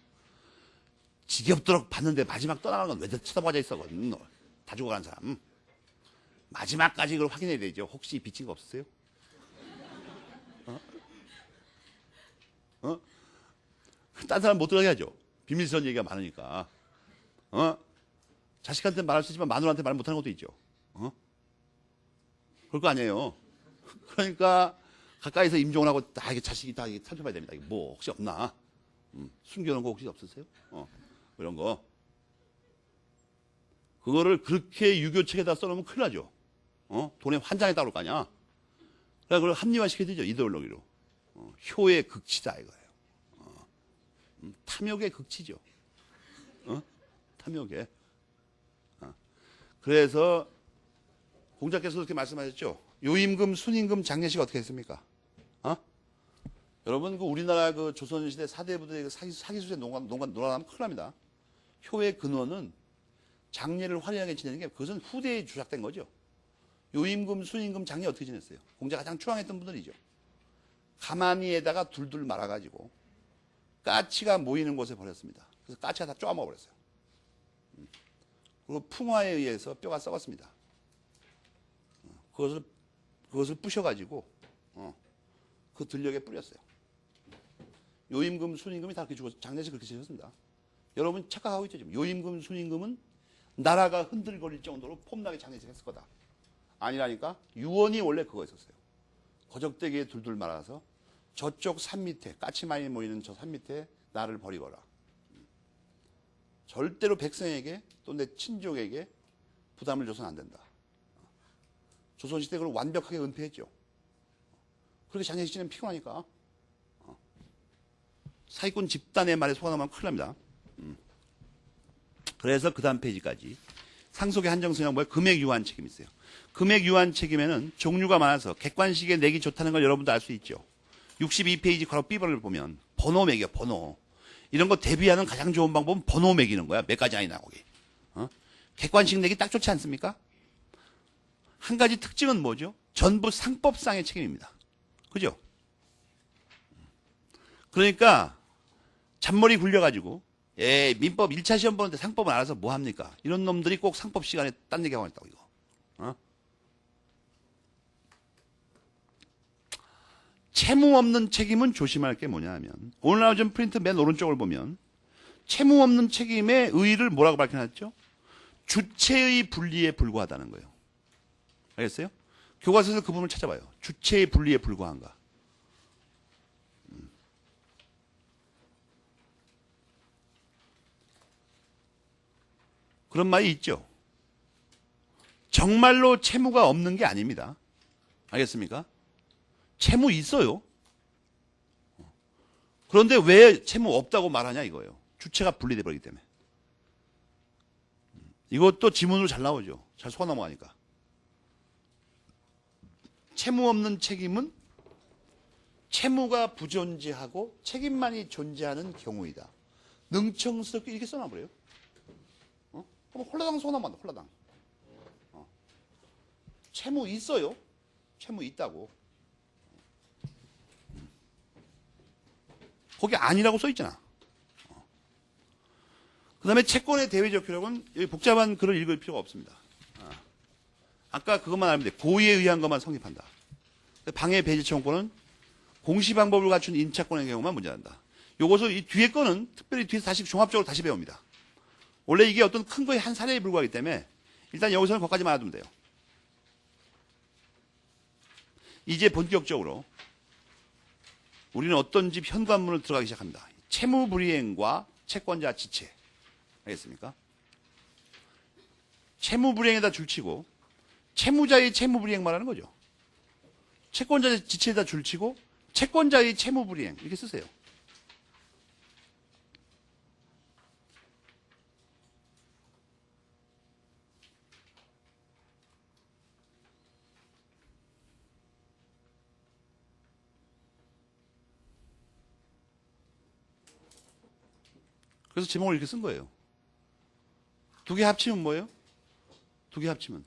지겹도록 봤는데 마지막 떠나가는 건 왜 쳐다보자 있어, 그건. 다 죽어가는 사람. 마지막까지 그걸 확인해야 되죠. 혹시 비친 거 없으세요? 딴 사람 못 들어가게 하죠. 비밀스러운 얘기가 많으니까. 자식한테 말할 수 있지만 마누라한테 말 못하는 것도 있죠. 그럴 거 아니에요. 그러니까 가까이서 임종을 하고 다 이게 자식이 다 이게 살펴봐야 됩니다. 이게 뭐 혹시 없나? 숨겨놓은 거 혹시 없으세요? 이런 거. 그거를 그렇게 유교책에다 써놓으면 큰일 나죠. 돈에 환장에 따를 거 아니야. 그래서 그걸 합리화시켜야 되죠. 이데올로기로. 효의 극치다 이거예요. 탐욕의 극치죠. 탐욕의. 그래서 공자께서 그렇게 말씀하셨죠. 요임금, 순임금, 장례식 어떻게 했습니까? 여러분, 그 우리나라 그 조선시대 사대부들의 사기수세 놀아나면 큰일 납니다. 효의 근원은 장례를 화려하게 지내는 게 그것은 후대에 조작된 거죠. 요임금, 순임금, 장례 어떻게 지냈어요? 공자 가장 추앙했던 분들이죠. 가마니에다가 둘둘 말아가지고 까치가 모이는 곳에 버렸습니다. 그래서 까치가 다 쪼아먹어버렸어요. 그리고 풍화에 의해서 뼈가 썩었습니다. 그것을 부셔가지고 그 들녘에 뿌렸어요. 요임금, 순임금이 다 그렇게 죽어서 장례식 그렇게 지냈습니다. 여러분 착각하고 있죠 지금. 요임금, 순임금은 나라가 흔들거릴 정도로 폼나게 장례식 했을 거다. 아니라니까. 유언이 원래 그거였었어요. 거적대기에 둘둘 말아서 저쪽 산 밑에 까치 많이 모이는 저 산 밑에 나를 버리거라. 절대로 백성에게 또 내 친족에게 부담을 줘서는 안 된다. 조선시대 그걸 완벽하게 은폐했죠. 그렇게 장례식 지내면 피곤하니까. 사기꾼 집단의 말에 속아나면 큰일 납니다. 그래서 그 다음 페이지까지 상속의 한정성이란 뭐예요? 금액 유한 책임이 있어요. 금액 유한 책임에는 종류가 많아서 객관식에 내기 좋다는 걸 여러분도 알 수 있죠. 62페이지 괄호 B번을 보면 번호 매겨 번호. 이런 거 대비하는 가장 좋은 방법은 번호 매기는 거야. 몇 가지 아니나 거기. 객관식 내기 딱 좋지 않습니까? 한 가지 특징은 뭐죠? 전부 상법상의 책임입니다. 그죠? 그러니까 잔머리 굴려가지고 민법 1차 시험 보는데 상법은 알아서 뭐 합니까? 이런 놈들이 꼭 상법 시간에 딴 얘기하고 있다고 이거. 채무 없는 책임은 조심할 게 뭐냐 하면 오늘 나오는 프린트 맨 오른쪽을 보면 채무 없는 책임의 의의를 뭐라고 밝혀놨죠? 주체의 분리에 불과하다는 거예요. 알겠어요? 교과서에서 그 부분을 찾아봐요. 주체의 분리에 불과한가. 그런 말이 있죠. 정말로 채무가 없는 게 아닙니다. 알겠습니까? 채무 있어요. 그런데 왜 채무 없다고 말하냐 이거예요. 주체가 분리돼 버리기 때문에. 이것도 지문으로 잘 나오죠. 잘 속아 넘어가니까. 채무 없는 책임은 채무가 부존재하고 책임만이 존재하는 경우이다. 능청스럽게 이렇게 써놔버려요. 그럼 홀라당 속아 넘어간다. 홀라당. 채무 있어요. 채무 있다고. 거기 아니라고 써 있잖아. 그 다음에 채권의 대외적 효력은 여기 복잡한 글을 읽을 필요가 없습니다. 아까 그것만 알면 돼. 고의에 의한 것만 성립한다. 방해 배제 청구권은 공시 방법을 갖춘 임차권의 경우만 문제한다. 요것을 이 뒤에 거는 특별히 뒤에서 다시 종합적으로 다시 배웁니다. 원래 이게 어떤 큰 거의 한 사례에 불과하기 때문에 일단 여기서는 거기까지만 알아두면 돼요. 이제 본격적으로 우리는 어떤 집 현관문을 들어가기 시작합니다. 채무불이행과 채권자 지체. 알겠습니까? 채무불이행에다 줄치고 채무자의 채무불이행 말하는 거죠. 채권자의 지체에다 줄치고 채권자의 채무불이행 이렇게 쓰세요. 그래서 제목을 이렇게 쓴 거예요. 두 개 합치면 뭐예요? 두 개 합치면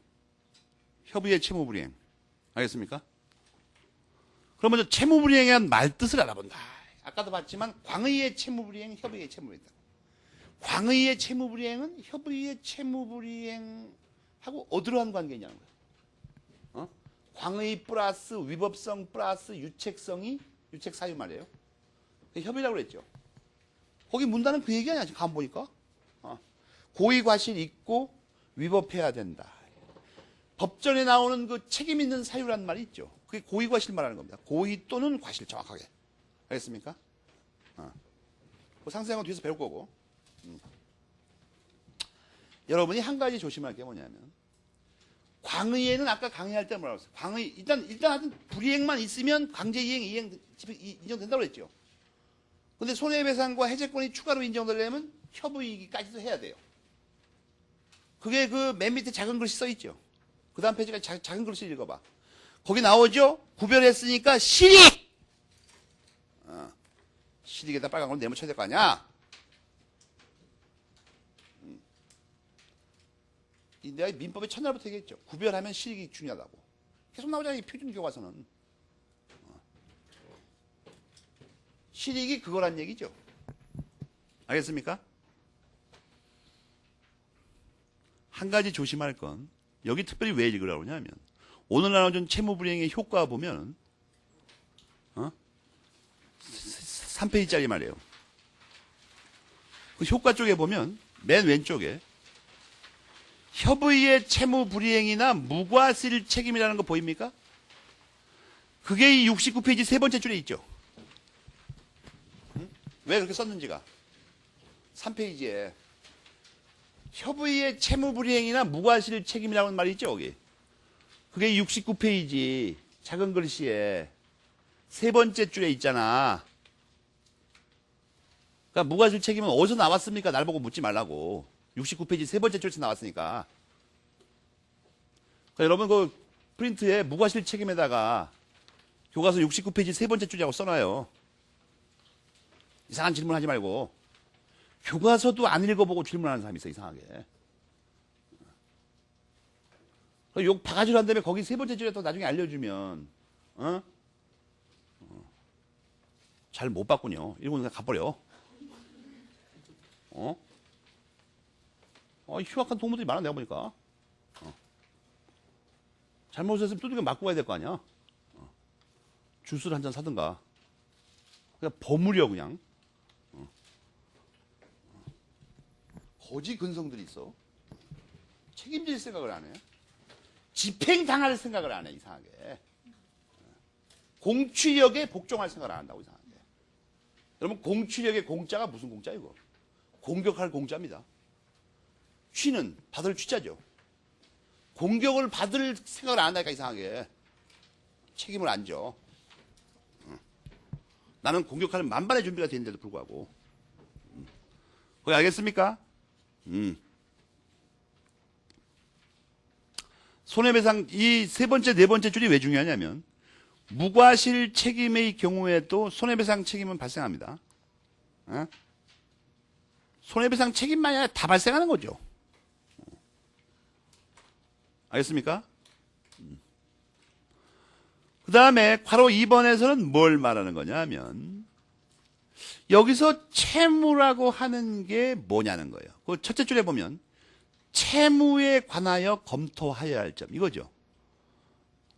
협의의 채무불이행. 알겠습니까? 그럼 먼저 채무불이행에 대한 말뜻을 알아본다. 아까도 봤지만 광의의 채무불이행, 협의의 채무불이행이다. 광의의 채무불이행은 협의의 채무불이행하고 어디로 한 관계냐는 거예요. 광의 플러스 위법성 플러스 유책성이 유책 사유 말이에요. 협의라고 그랬죠. 거기 문단은 그 얘기 아니야. 지금 가만 보니까. 고의 과실 있고 위법해야 된다. 법전에 나오는 그 책임 있는 사유란 말이 있죠. 그게 고의 과실 말하는 겁니다. 고의 또는 과실 정확하게. 알겠습니까? 그 상세한 건 뒤에서 배울 거고. 여러분이 한 가지 조심할 게 뭐냐면 광의에는 아까 강의할 때 뭐라고 했어요? 광의 일단 하여튼 불이행만 있으면 강제이행, 이행 인정된다고 그랬죠. 근데 손해배상과 해제권이 추가로 인정되려면 협의까지도 해야 돼요. 그게 그 맨 밑에 작은 글씨 써 있죠. 그 다음 페이지가 작은 글씨 읽어봐. 거기 나오죠? 구별했으니까 실익! 실익에다 빨간 걸 네모쳐야 될 거 아니야? 내가 민법의 첫날부터 얘기했죠. 구별하면 실익이 중요하다고. 계속 나오잖아요. 이 표준 교과서는. 실익이 그거란 얘기죠. 알겠습니까? 한 가지 조심할 건 여기 특별히 왜 읽으라고 하냐면 오늘 나눠준 채무불이행의 효과 보면 3페이지짜리 말이에요. 그 효과 쪽에 보면 맨 왼쪽에 협의의 채무불이행이나 무과실 책임이라는 거 보입니까? 그게 이 69페이지 세 번째 줄에 있죠. 왜 그렇게 썼는지가 3페이지에 협의의 채무불이행이나 무과실 책임이라는 말이 있죠. 거기. 그게 69페이지 작은 글씨에 세 번째 줄에 있잖아. 그러니까 무과실 책임은 어디서 나왔습니까? 날 보고 묻지 말라고. 69페이지 세 번째 줄에서 나왔으니까. 그러니까 여러분 그 프린트에 무과실 책임에다가 교과서 69페이지 세 번째 줄이라고 써놔요. 이상한 질문하지 말고. 교과서도 안 읽어보고 질문하는 사람이 있어, 이상하게. 욕 바가지로 한 다음에 거기 세 번째 줄에 또 나중에 알려주면, 잘 못 봤군요. 이러고 그냥 가버려. 흉악한 동물들이 많아, 내가 보니까. 잘못했으면 두들겨 맞고 가야 될 거 아니야. 주스를 한 잔 사든가. 그냥 버무려, 그냥. 거지 근성들이 있어. 책임질 생각을 안 해. 집행당할 생각을 안 해, 이상하게. 공취력에 복종할 생각을 안 한다고, 이상하게. 여러분, 공취력의 공짜가 무슨 공짜, 이거? 공격할 공짜입니다. 취는 받을 취자죠. 공격을 받을 생각을 안 한다니까, 이상하게. 책임을 안 져. 나는 공격할 만반의 준비가 되는데도 불구하고. 거기 알겠습니까? 손해배상 이 세 번째, 네 번째 줄이 왜 중요하냐면 무과실 책임의 경우에도 손해배상 책임은 발생합니다. 손해배상 책임만이 아니라 다 발생하는 거죠. 알겠습니까? 그 다음에 괄호 2번에서는 뭘 말하는 거냐면 여기서 채무라고 하는 게 뭐냐는 거예요. 그 첫째 줄에 보면 채무에 관하여 검토하여야 할 점 이거죠.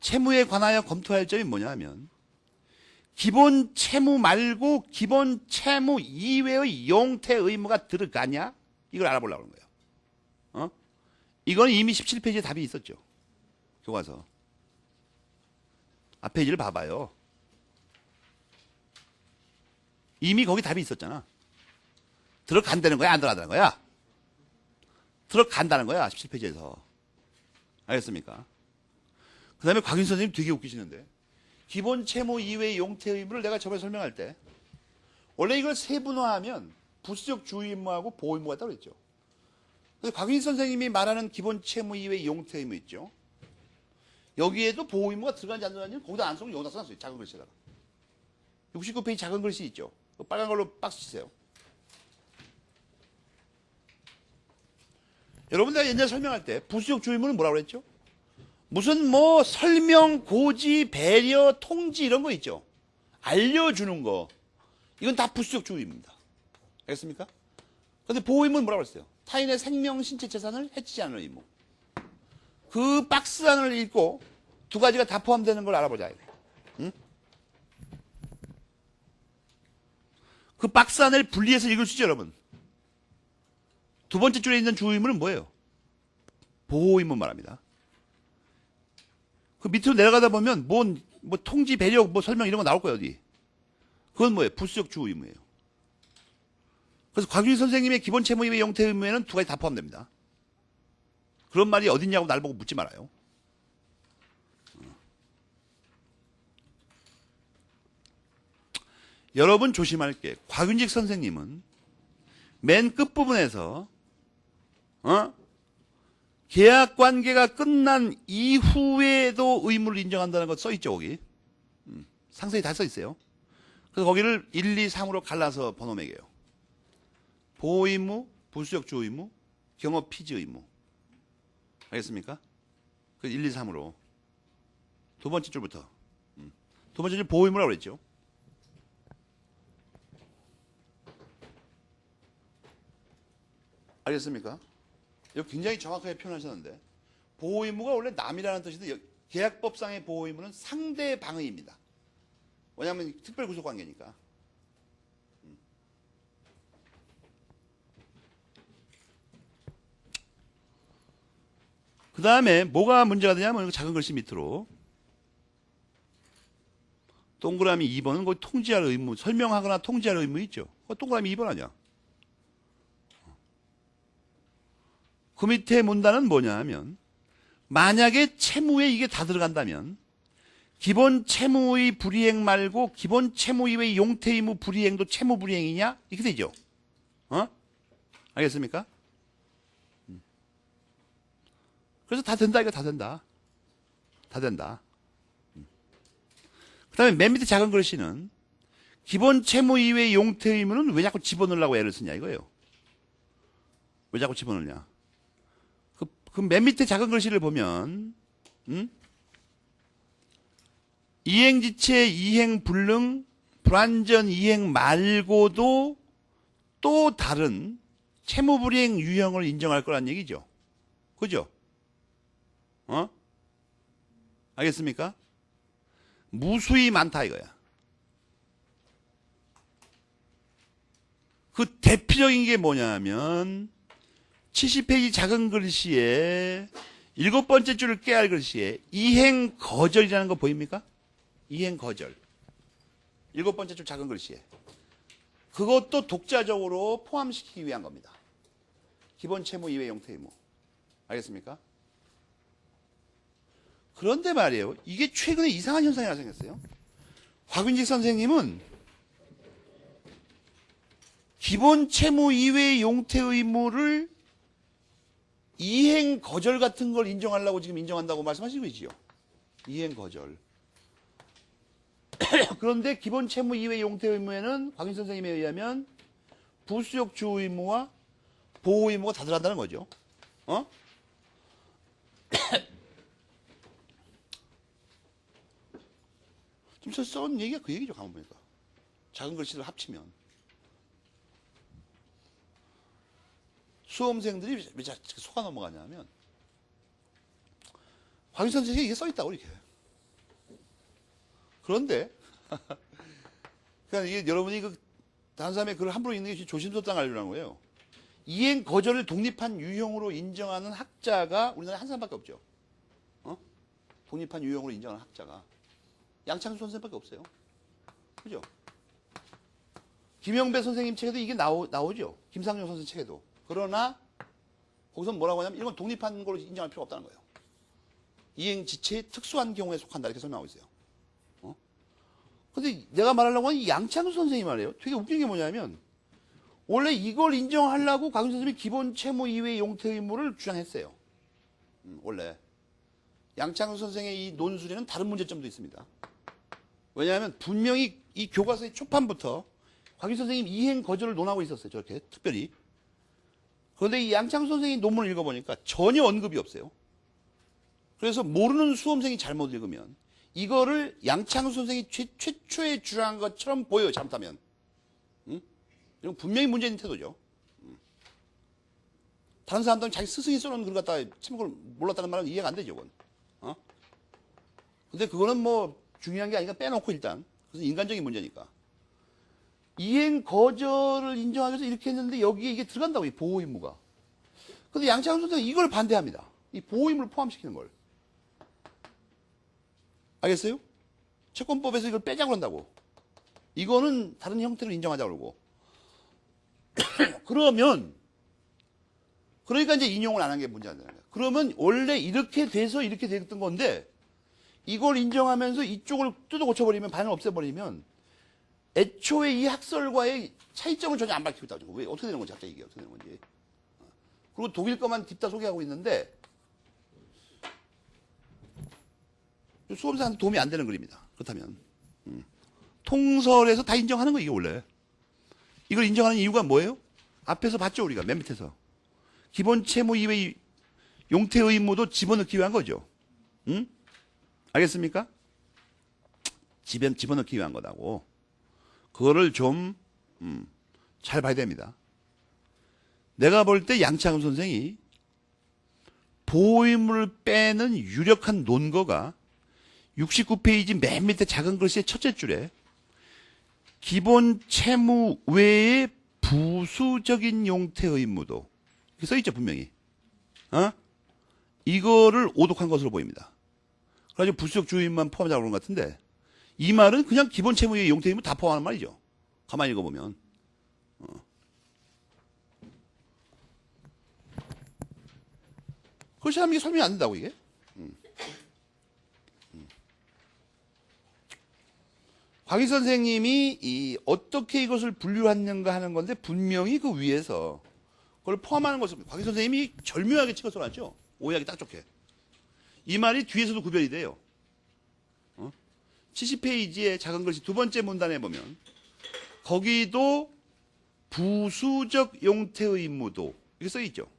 채무에 관하여 검토해야 할 점이 뭐냐면 기본 채무 말고 기본 채무 이외의 용태 의무가 들어가냐 이걸 알아보려고 하는 거예요. 이건 이미 17페이지에 답이 있었죠. 교과서 앞 페이지를 봐봐요. 이미 거기 답이 있었잖아. 들어간다는 거야, 안 들어간다는 거야? 들어간다는 거야, 17페이지에서. 알겠습니까? 그 다음에 곽윤 선생님 되게 웃기시는데 기본 채무 이외의 용태 의무를 내가 저번에 설명할 때 원래 이걸 세분화하면 부수적 주의 의무하고 보호 의무가 따로 있죠. 근데 곽윤 선생님이 말하는 기본 채무 이외의 용태 의무 있죠. 여기에도 보호 의무가 들어간지 안 들어간지 거기다 안 쓰고 여기다 써놨어요. 작은 글씨에다가. 69페이지 작은 글씨 있죠. 빨간 걸로 박스 치세요. 여러분 내가 옛날에 설명할 때 부수적 주의문은 뭐라고 그랬죠? 무슨 뭐 설명, 고지, 배려, 통지 이런 거 있죠. 알려주는 거. 이건 다 부수적 주의입니다. 알겠습니까? 그런데 보호 의무는 뭐라고 그랬어요? 타인의 생명, 신체, 재산을 해치지 않을 의무. 그 박스 안을 읽고 두 가지가 다 포함되는 걸 알아보자. 응? 그 박스 안을 분리해서 읽을 수 있죠, 여러분. 두 번째 줄에 있는 주의 의무는 뭐예요? 보호 의무 말합니다. 그 밑으로 내려가다 보면 뭐 통지, 배려, 뭐 설명 이런 거 나올 거예요, 어디. 그건 뭐예요? 부수적 주의 의무예요. 그래서 곽윤희 선생님의 기본 채무 이외 용태 의무에는 두 가지 다 포함됩니다. 그런 말이 어딨냐고 날 보고 묻지 말아요. 여러분 조심할 게, 곽윤직 선생님은 맨 끝부분에서 계약 관계가 끝난 이후에도 의무를 인정한다는 거 써있죠, 거기. 상세히 다 써있어요. 그래서 거기를 1, 2, 3으로 갈라서 번호 매겨요. 보호 의무, 부수적 주의 의무, 경업 피지 의무. 알겠습니까? 그 1, 2, 3으로. 두 번째 줄부터. 두 번째 줄 보호 의무라고 그랬죠. 알겠습니까? 이거 굉장히 정확하게 표현하셨는데, 보호 의무가 원래 남이라는 뜻인데 계약법상의 보호 의무는 상대 방의입니다. 왜냐하면 특별 구속 관계니까. 그 다음에 뭐가 문제가 되냐면 작은 글씨 밑으로 동그라미 2번은 거기 통지할 의무, 설명하거나 통지할 의무 있죠. 동그라미 2번 아니야. 그 밑에 문단은 뭐냐 하면, 만약에 채무에 이게 다 들어간다면 기본 채무의 불이행 말고 기본 채무 이외의 용태 의무 불이행도 채무 불이행이냐? 이렇게 되죠. 알겠습니까? 그래서 다 된다, 이거 다 된다. 다 된다. 그 다음에 맨 밑에 작은 글씨는 기본 채무 이외의 용태 의무는 왜 자꾸 집어넣으려고 애를 쓰냐 이거예요. 왜 자꾸 집어넣냐? 그 맨 밑에 작은 글씨를 보면, 이행지체, 이행불능, 불완전 이행 말고도 또 다른 채무불이행 유형을 인정할 거란 얘기죠. 그죠? 알겠습니까? 무수히 많다 이거야. 그 대표적인 게 뭐냐면 70페이지 작은 글씨에 7번째 줄을 깨알 글씨에 이행 거절이라는 거 보입니까? 이행 거절. 7번째 줄 작은 글씨에. 그것도 독자적으로 포함시키기 위한 겁니다. 기본 채무 이외 용태 의무. 알겠습니까? 그런데 말이에요. 이게 최근에 이상한 현상이 하나 생겼어요. 곽윤직 선생님은 기본 채무 이외의 용태 의무를 이행 거절 같은 걸 인정하려고 지금 인정한다고 말씀하시고 있지요. 이행 거절. 그런데 기본 채무 이외의 용태 의무에는 곽윤직 선생님에 의하면 부수적 주의 의무와 보호 의무가 다 들어간다는 거죠. 지금 저 써온 얘기가 그 얘기죠. 가만 보니까. 작은 글씨를 합치면. 수험생들이 왜 속아 넘어가냐면, 곽윤 선생님이 이게 써있다고, 이렇게. 그런데, 그러니까 이게 여러분이 다른 사람의 글을 함부로 읽는 게 조심스럽다는 걸 알려는 거예요. 이행 거절을 독립한 유형으로 인정하는 학자가 우리나라에 한 사람밖에 없죠. 독립한 유형으로 인정하는 학자가. 양창수 선생님밖에 없어요. 그죠? 김영배 선생님 책에도 이게 나오죠. 김상용 선생 책에도. 그러나 거기서 뭐라고 하냐면 이건 독립한 걸로 인정할 필요가 없다는 거예요. 이행지체의 특수한 경우에 속한다 이렇게 설명하고 있어요. 근데 내가 말하려고 하는 이 양창수 선생님 말이에요. 되게 웃긴 게 뭐냐면 원래 이걸 인정하려고 곽윤 선생님이 기본 채무 이외의 용태 의무를 주장했어요. 원래. 양창수 선생의 이 논술에는 다른 문제점도 있습니다. 왜냐하면 분명히 이 교과서의 초판부터 곽윤 선생님 이행 거절을 논하고 있었어요. 저렇게 특별히. 그런데 이 양창수 선생이 논문을 읽어보니까 전혀 언급이 없어요. 그래서 모르는 수험생이 잘못 읽으면 이거를 양창수 선생이 최초에 주장한 것처럼 보여요. 잘못하면. 응? 이건 분명히 문제인 태도죠. 다른 사람들은 자기 스승이 써놓은 글 갖다가 제목을 몰랐다는 말은 이해가 안 되죠. 그건. 어? 근데 그거는 뭐 중요한 게 아니니까 빼놓고 일단. 그래서 인간적인 문제니까. 이행 거절을 인정하기 위해서 이렇게 했는데 여기에 이게 들어간다고, 이 보호 의무가. 근데 양창수 선생은 이걸 반대합니다. 이 보호 의무를 포함시키는 걸. 알겠어요? 채권법에서 이걸 빼자고 한다고. 이거는 다른 형태로 인정하자고 그러고. 그러니까 이제 인용을 안 한 게 문제가 되는 거야. 그러면 원래 이렇게 돼서 이렇게 됐던 건데 이걸 인정하면서 이쪽을 뜯어 고쳐버리면, 반을 없애버리면 애초에 이 학설과의 차이점을 전혀 안 밝히고 있다고. 왜? 어떻게 되는 건지 갑자기 이게 어떻게 되는 건지. 그리고 독일 것만 딥다 소개하고 있는데 수험생한테 도움이 안 되는 글입니다. 그렇다면 통설에서 다 인정하는 거 이게 원래. 이걸 인정하는 이유가 뭐예요? 앞에서 봤죠, 우리가 맨 밑에서. 기본 채무 이외의 용태 의무도 집어넣기 위한 거죠. 응? 알겠습니까? 집어넣기 위한 거다고. 그거를 좀 잘 봐야 됩니다. 내가 볼 때 양창훈 선생이 보호의무를 빼는 유력한 논거가 69페이지 맨 밑에 작은 글씨의 첫째 줄에 기본 채무 외의 부수적인 용태 의무도 이렇게 써있죠, 분명히. 이거를 오독한 것으로 보입니다. 그래가지고 부수적 주의만 포함하자고 그런 것 같은데 이 말은 그냥 기본 채무 외의 용태 의무 다 포함하는 말이죠. 가만히 읽어보면. 그렇지 않으면 이게 설명이 안 된다고, 이게. 곽희 선생님이 어떻게 이것을 분류하는가 하는 건데 분명히 그 위에서 그걸 포함하는 것을 곽희 선생님이 절묘하게 찍어서 놨죠. 오해하기 딱 좋게. 이 말이 뒤에서도 구별이 돼요. 70페이지의 작은 글씨 두 번째 문단에 보면 거기도 부수적 용태 의무도 이렇게 써 있죠.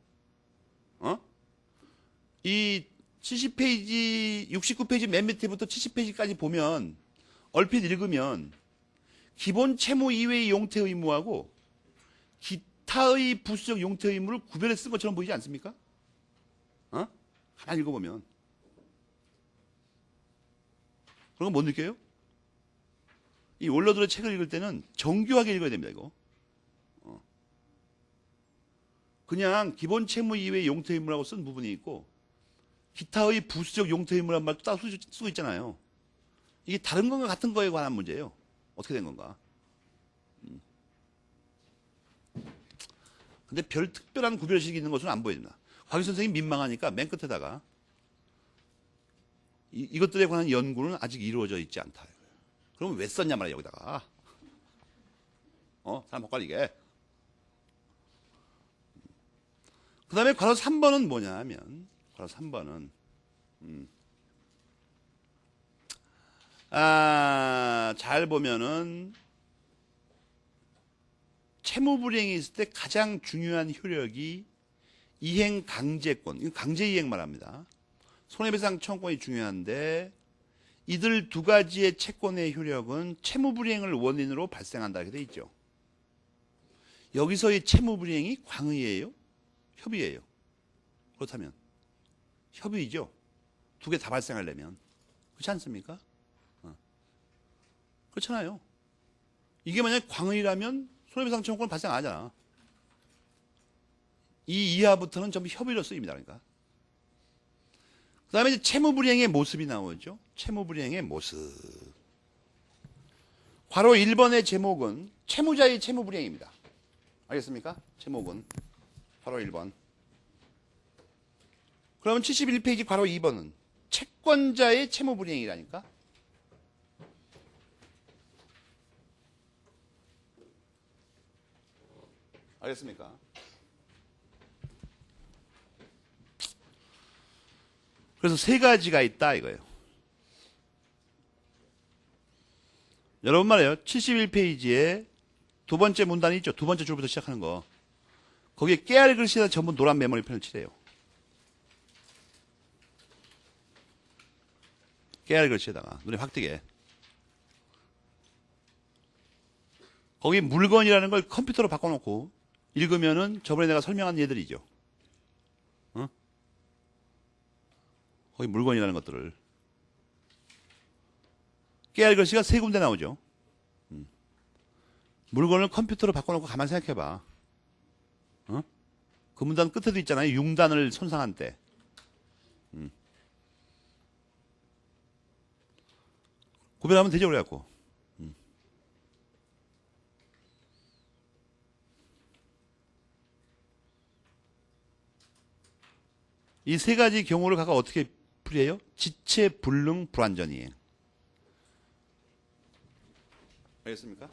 이 70페이지, 69페이지 맨 밑에부터 70페이지까지 보면 얼핏 읽으면 기본 채무 이외의 용태 의무하고 기타의 부수적 용태 의무를 구별해 쓴 것처럼 보이지 않습니까? 가만히 읽어보면. 그런 거 못 느껴요? 이 원로들의 책을 읽을 때는 정교하게 읽어야 됩니다, 이거. 그냥 기본 채무 이외의 용태 의무라고 쓴 부분이 있고 기타의 부수적 용태 의무란 말도 따로 쓰고 있잖아요. 이게 다른 건가 같은 거에 관한 문제예요. 어떻게 된 건가. 근데 별 특별한 구별식이 있는 것은 안 보여집니다. 곽희 선생님이 민망하니까 맨 끝에다가 이것들에 관한 연구는 아직 이루어져 있지 않다. 그러면 왜 썼냐 말이야, 여기다가. 사람 헛갈리게. 그 다음에 괄호 3번은 뭐냐 하면, 괄호 3번은, 잘 보면은, 채무불이행이 있을 때 가장 중요한 효력이 이행 강제권, 이거 강제이행 말합니다. 손해배상 청구권이 중요한데 이들 두 가지의 채권의 효력은 채무불이행을 원인으로 발생한다 이렇게 돼 있죠. 여기서의 채무불이행이 광의예요? 협의예요? 그렇다면 협의죠. 두 개 다 발생하려면. 그렇지 않습니까? 그렇잖아요. 이게 만약에 광의라면 손해배상 청구권 발생 안 하잖아. 이 이하부터는 전부 협의로 쓰입니다. 그러니까. 그 다음에 이제 채무불이행의 모습이 나오죠. 채무불이행의 모습. 괄호 1번의 제목은 채무자의 채무불이행입니다. 알겠습니까? 제목은 괄호 1번. 그러면 71페이지 괄호 2번은 채권자의 채무불이행이라니까. 알겠습니까? 그래서 세 가지가 있다 이거예요. 여러분 말이에요. 71페이지에 두 번째 문단이 있죠. 두 번째 줄부터 시작하는 거. 거기에 깨알 글씨에다 전부 노란 메모리펜을 칠해요. 깨알 글씨에다가 눈에 확 띄게. 거기 물건이라는 걸 컴퓨터로 바꿔놓고 읽으면은 저번에 내가 설명한 얘들이죠. 어? 거기 물건이라는 것들을. 깨알 글씨가 세 군데 나오죠. 물건을 컴퓨터로 바꿔놓고 가만히 생각해봐. 어? 그 문단 끝에도 있잖아요. 융단을 손상한 때. 구별하면 되죠, 그래갖고. 이 세 가지 경우를 각각 어떻게 풀이해요? 지체, 불능, 불완전이행. 알겠습니까?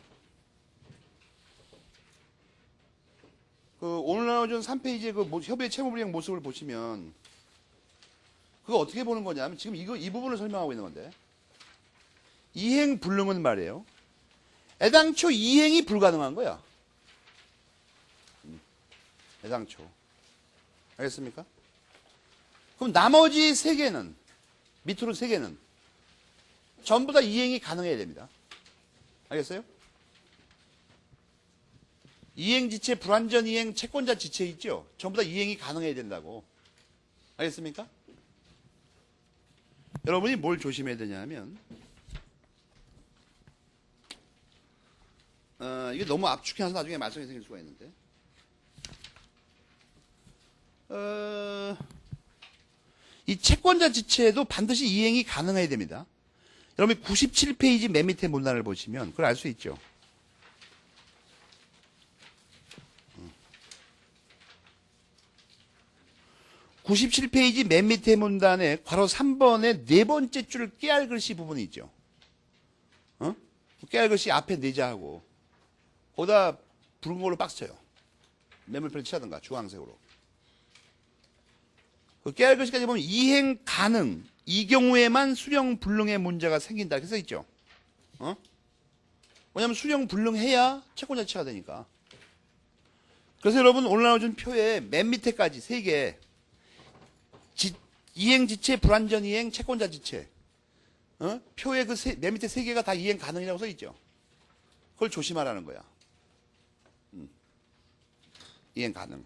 그 오늘 나와준 3페이지의 그 협의의 채무불이행 모습을 보시면 그거 어떻게 보는 거냐면 지금 이 부분을 설명하고 있는 건데 이행 불능은 말이에요. 애당초 이행이 불가능한 거야. 애당초. 알겠습니까? 그럼 나머지 세 개는 밑으로 세 개는 전부 다 이행이 가능해야 됩니다. 알겠어요? 이행지체, 불완전 이행, 채권자 지체 있죠? 전부 다 이행이 가능해야 된다고. 알겠습니까? 여러분이 뭘 조심해야 되냐면 이게 너무 압축해서 나중에 말썽이 생길 수가 있는데 이 채권자 지체에도 반드시 이행이 가능해야 됩니다. 여러분이 97페이지 맨 밑에 문단을 보시면 그걸 알 수 있죠. 97페이지 맨 밑에 문단에 괄호 3번의 네 번째 줄 깨알 글씨 부분이 있죠. 깨알 글씨 앞에 내자하고 거기다 붉은 걸로 박스 쳐요. 매물표를 칠하든가 주황색으로. 그 깨알 글씨까지 보면 이행 가능, 이 경우에만 수령 불능의 문제가 생긴다 이렇게 써 있죠. 왜냐하면 수령 불능해야 채권자 지체가 되니까. 그래서 여러분 오늘 나와준 표에 맨 밑에까지 세 개 이행 지체, 불완전 이행, 채권자 지체. 표에 그 맨 밑에 세 개가 다 이행 가능이라고 써 있죠. 그걸 조심하라는 거야. 이행 가능.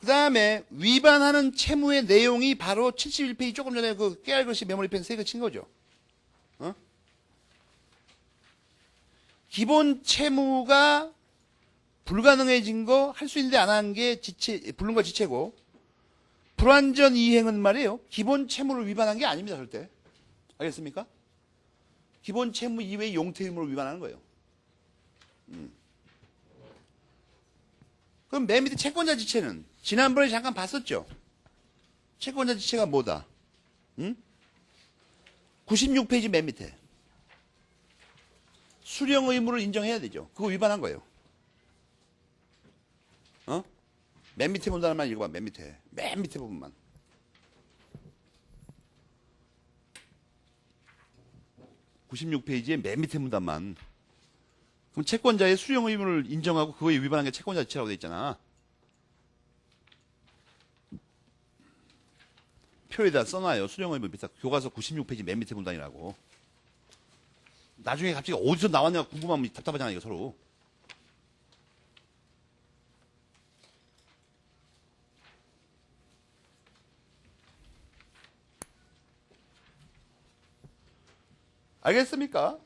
그 다음에 위반하는 채무의 내용이 바로 71페이지 조금 전에 그 깨알 글씨 메모리펜 세 개 친 거죠. 기본 채무가 불가능해진 거 할 수 있는데 안 한 게 지체, 불능과 지체고 불완전 이행은 말이에요. 기본 채무를 위반한 게 아닙니다. 절대. 알겠습니까? 기본 채무 이외의 용태 의무를 위반하는 거예요. 그럼 맨 밑에 채권자 지체는 지난번에 잠깐 봤었죠. 채권자 지체가 뭐다? 96페이지 맨 밑에 수령 의무를 인정해야 되죠. 그거 위반한 거예요. 맨 밑에 본다는말 읽어봐. 맨 밑에 부분만. (96페이지의) 맨 밑에 문단만. 그럼 채권자의 수령 의무를 인정하고 그거에 위반한 게 채권자 지체라고 돼 있잖아. 표에다 써놔요. 수령 의무 밑에 교과서 96페이지 맨 밑에 문단이라고. 나중에 갑자기 어디서 나왔냐 궁금하면 답답하잖아 이거 서로. 알겠습니까?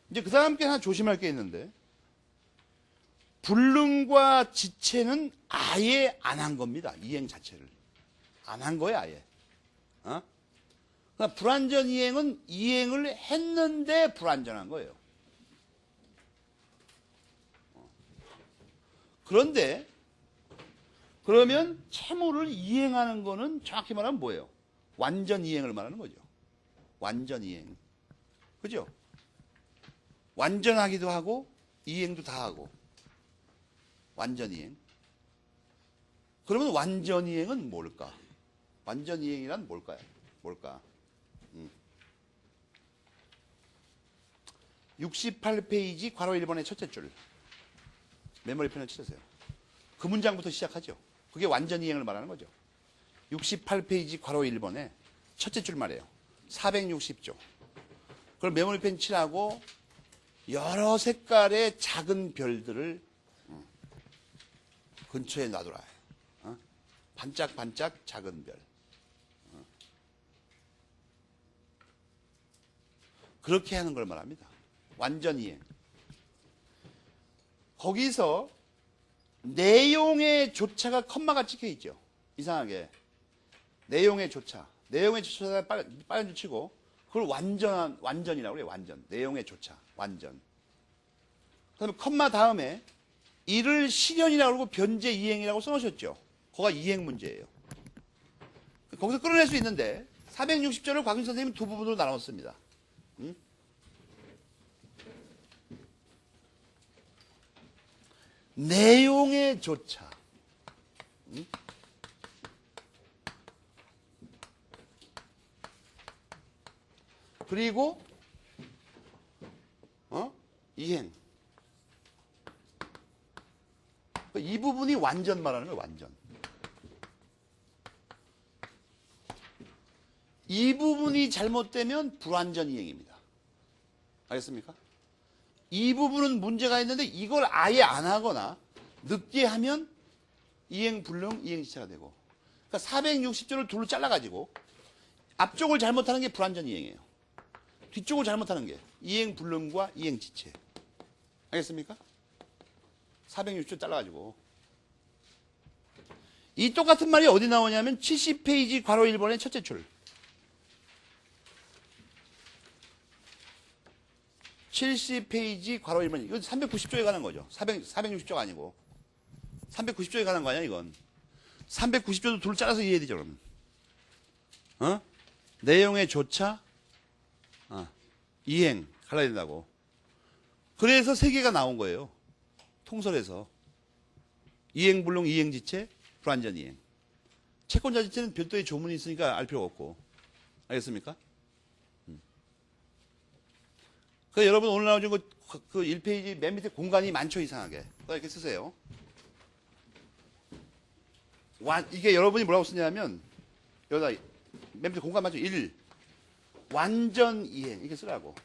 이제 그 다음 게 하나 조심할 게 있는데 불능과 지체는 아예 안 한 겁니다. 이행 자체를. 안 한 거예요 아예. 그러니까 불완전 이행은 이행을 했는데 불완전한 거예요. 그런데 그러면 채무를 이행하는 거는 정확히 말하면 뭐예요? 완전 이행을 말하는 거죠. 완전 이행. 그죠? 완전하기도 하고 이행도 다 하고. 완전 이행. 그러면 완전 이행은 뭘까? 완전 이행이란 뭘까요? 뭘까? 68페이지 괄호 1번의 첫째 줄. 메모리펜을 치세요. 그 문장부터 시작하죠. 그게 완전 이행을 말하는 거죠. 68페이지 괄호 1번에 첫째 줄 말이에요. 460조. 그걸 메모리펜 칠하고 여러 색깔의 작은 별들을 근처에 놔둬라. 반짝반짝 작은 별. 그렇게 하는 걸 말합니다. 완전 이행. 거기서 내용의 조차가 컴마가 찍혀 있죠. 이상하게. 내용의 조차. 내용의 조차가 빨간 줄 치고 그걸 완전이라고 그래요. 완전. 내용의 조차. 완전. 그 다음에 컴마 다음에 이를 실현이라고 그러고 변제 이행이라고 써놓으셨죠. 그거가 이행 문제예요. 거기서 끌어낼 수 있는데 460조를 곽윤 선생님은 두 부분으로 나눴습니다. 내용의 조차. 그리고 이행. 이 부분이 완전 말하는 거예요. 완전. 이 부분이 잘못되면 불완전 이행입니다. 알겠습니까? 이 부분은 문제가 있는데 이걸 아예 안 하거나 늦게 하면 이행 불능, 이행 지체가 되고. 그러니까 460조를 둘로 잘라가지고 앞쪽을 잘못하는 게 불완전 이행이에요. 뒤쪽을 잘못하는 게 이행 불능과 이행 지체. 알겠습니까? 460조 잘라가지고. 이 똑같은 말이 어디 나오냐면 70페이지 괄호 1번의 첫째 줄. 70페이지 괄호 1번. 이건 390조에 관한 거죠. 460조가 아니고. 390조에 관한 거 아니야, 이건. 390조도 둘 잘라서 이해해야 되죠, 그러면. 내용의 조차, 이행, 갈라야 된다고. 그래서 세 개가 나온 거예요. 통설에서. 이행 불능, 이행 지체, 불완전 이행. 채권자 지체는 별도의 조문이 있으니까 알 필요가 없고. 알겠습니까? 그 여러분 오늘 나오신 그 1페이지 맨 밑에 공간이 많죠, 이상하게. 이렇게 쓰세요. 이게 여러분이 뭐라고 쓰냐면, 여기다 맨 밑에 공간 맞죠? 1. 완전 이행. 이렇게 쓰라고.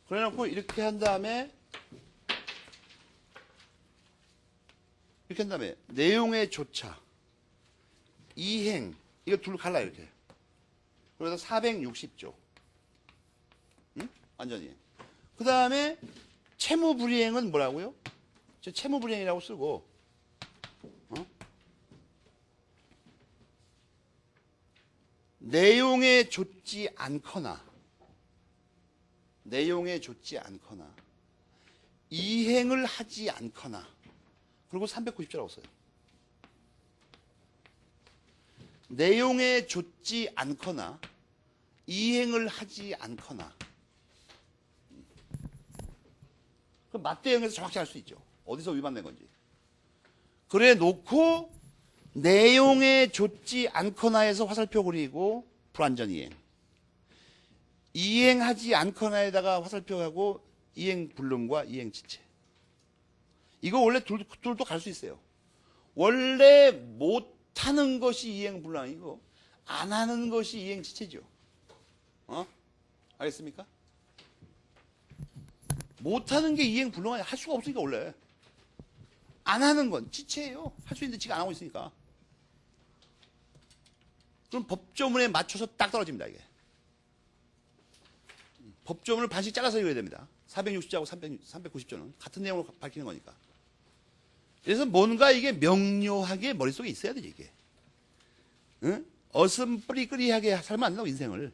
그래 놓고 이렇게 한 다음에, 이렇게 한 다음에, 내용의 조차, 이행. 이거 둘로 갈라, 이렇게. 그래서 460조. 완전히. 그 다음에 채무불이행은 뭐라고요? 채무불이행이라고 쓰고, 내용에 좇지 않거나, 이행을 하지 않거나, 그리고 390조라고 써요. 내용에 좇지 않거나, 이행을 하지 않거나, 그럼 맞대응해서 정확히 알 수 있죠. 어디서 위반된 건지. 그래 놓고 내용에 좇지 않거나 해서 화살표 그리고 불완전 이행. 이행하지 않거나에다가 화살표하고 이행 불능과 이행 지체. 이거 원래 둘도 갈 수 있어요. 원래 못하는 것이 이행 불능이고 안 하는 것이 이행 지체죠. 알겠습니까? 못하는 게 이행 불능하냐? 할 수가 없으니까 원래. 안 하는 건 지체예요. 할 수 있는데 지가 안 하고 있으니까. 그럼 법조문에 맞춰서 딱 떨어집니다, 이게. 법조문을 반씩 잘라서 읽어야 됩니다. 460조하고 390조는 같은 내용으로 밝히는 거니까. 그래서 뭔가 이게 명료하게 머릿속에 있어야 되지, 이게. 응? 어슴뿌리끄리하게 살면 안 된다고, 인생을.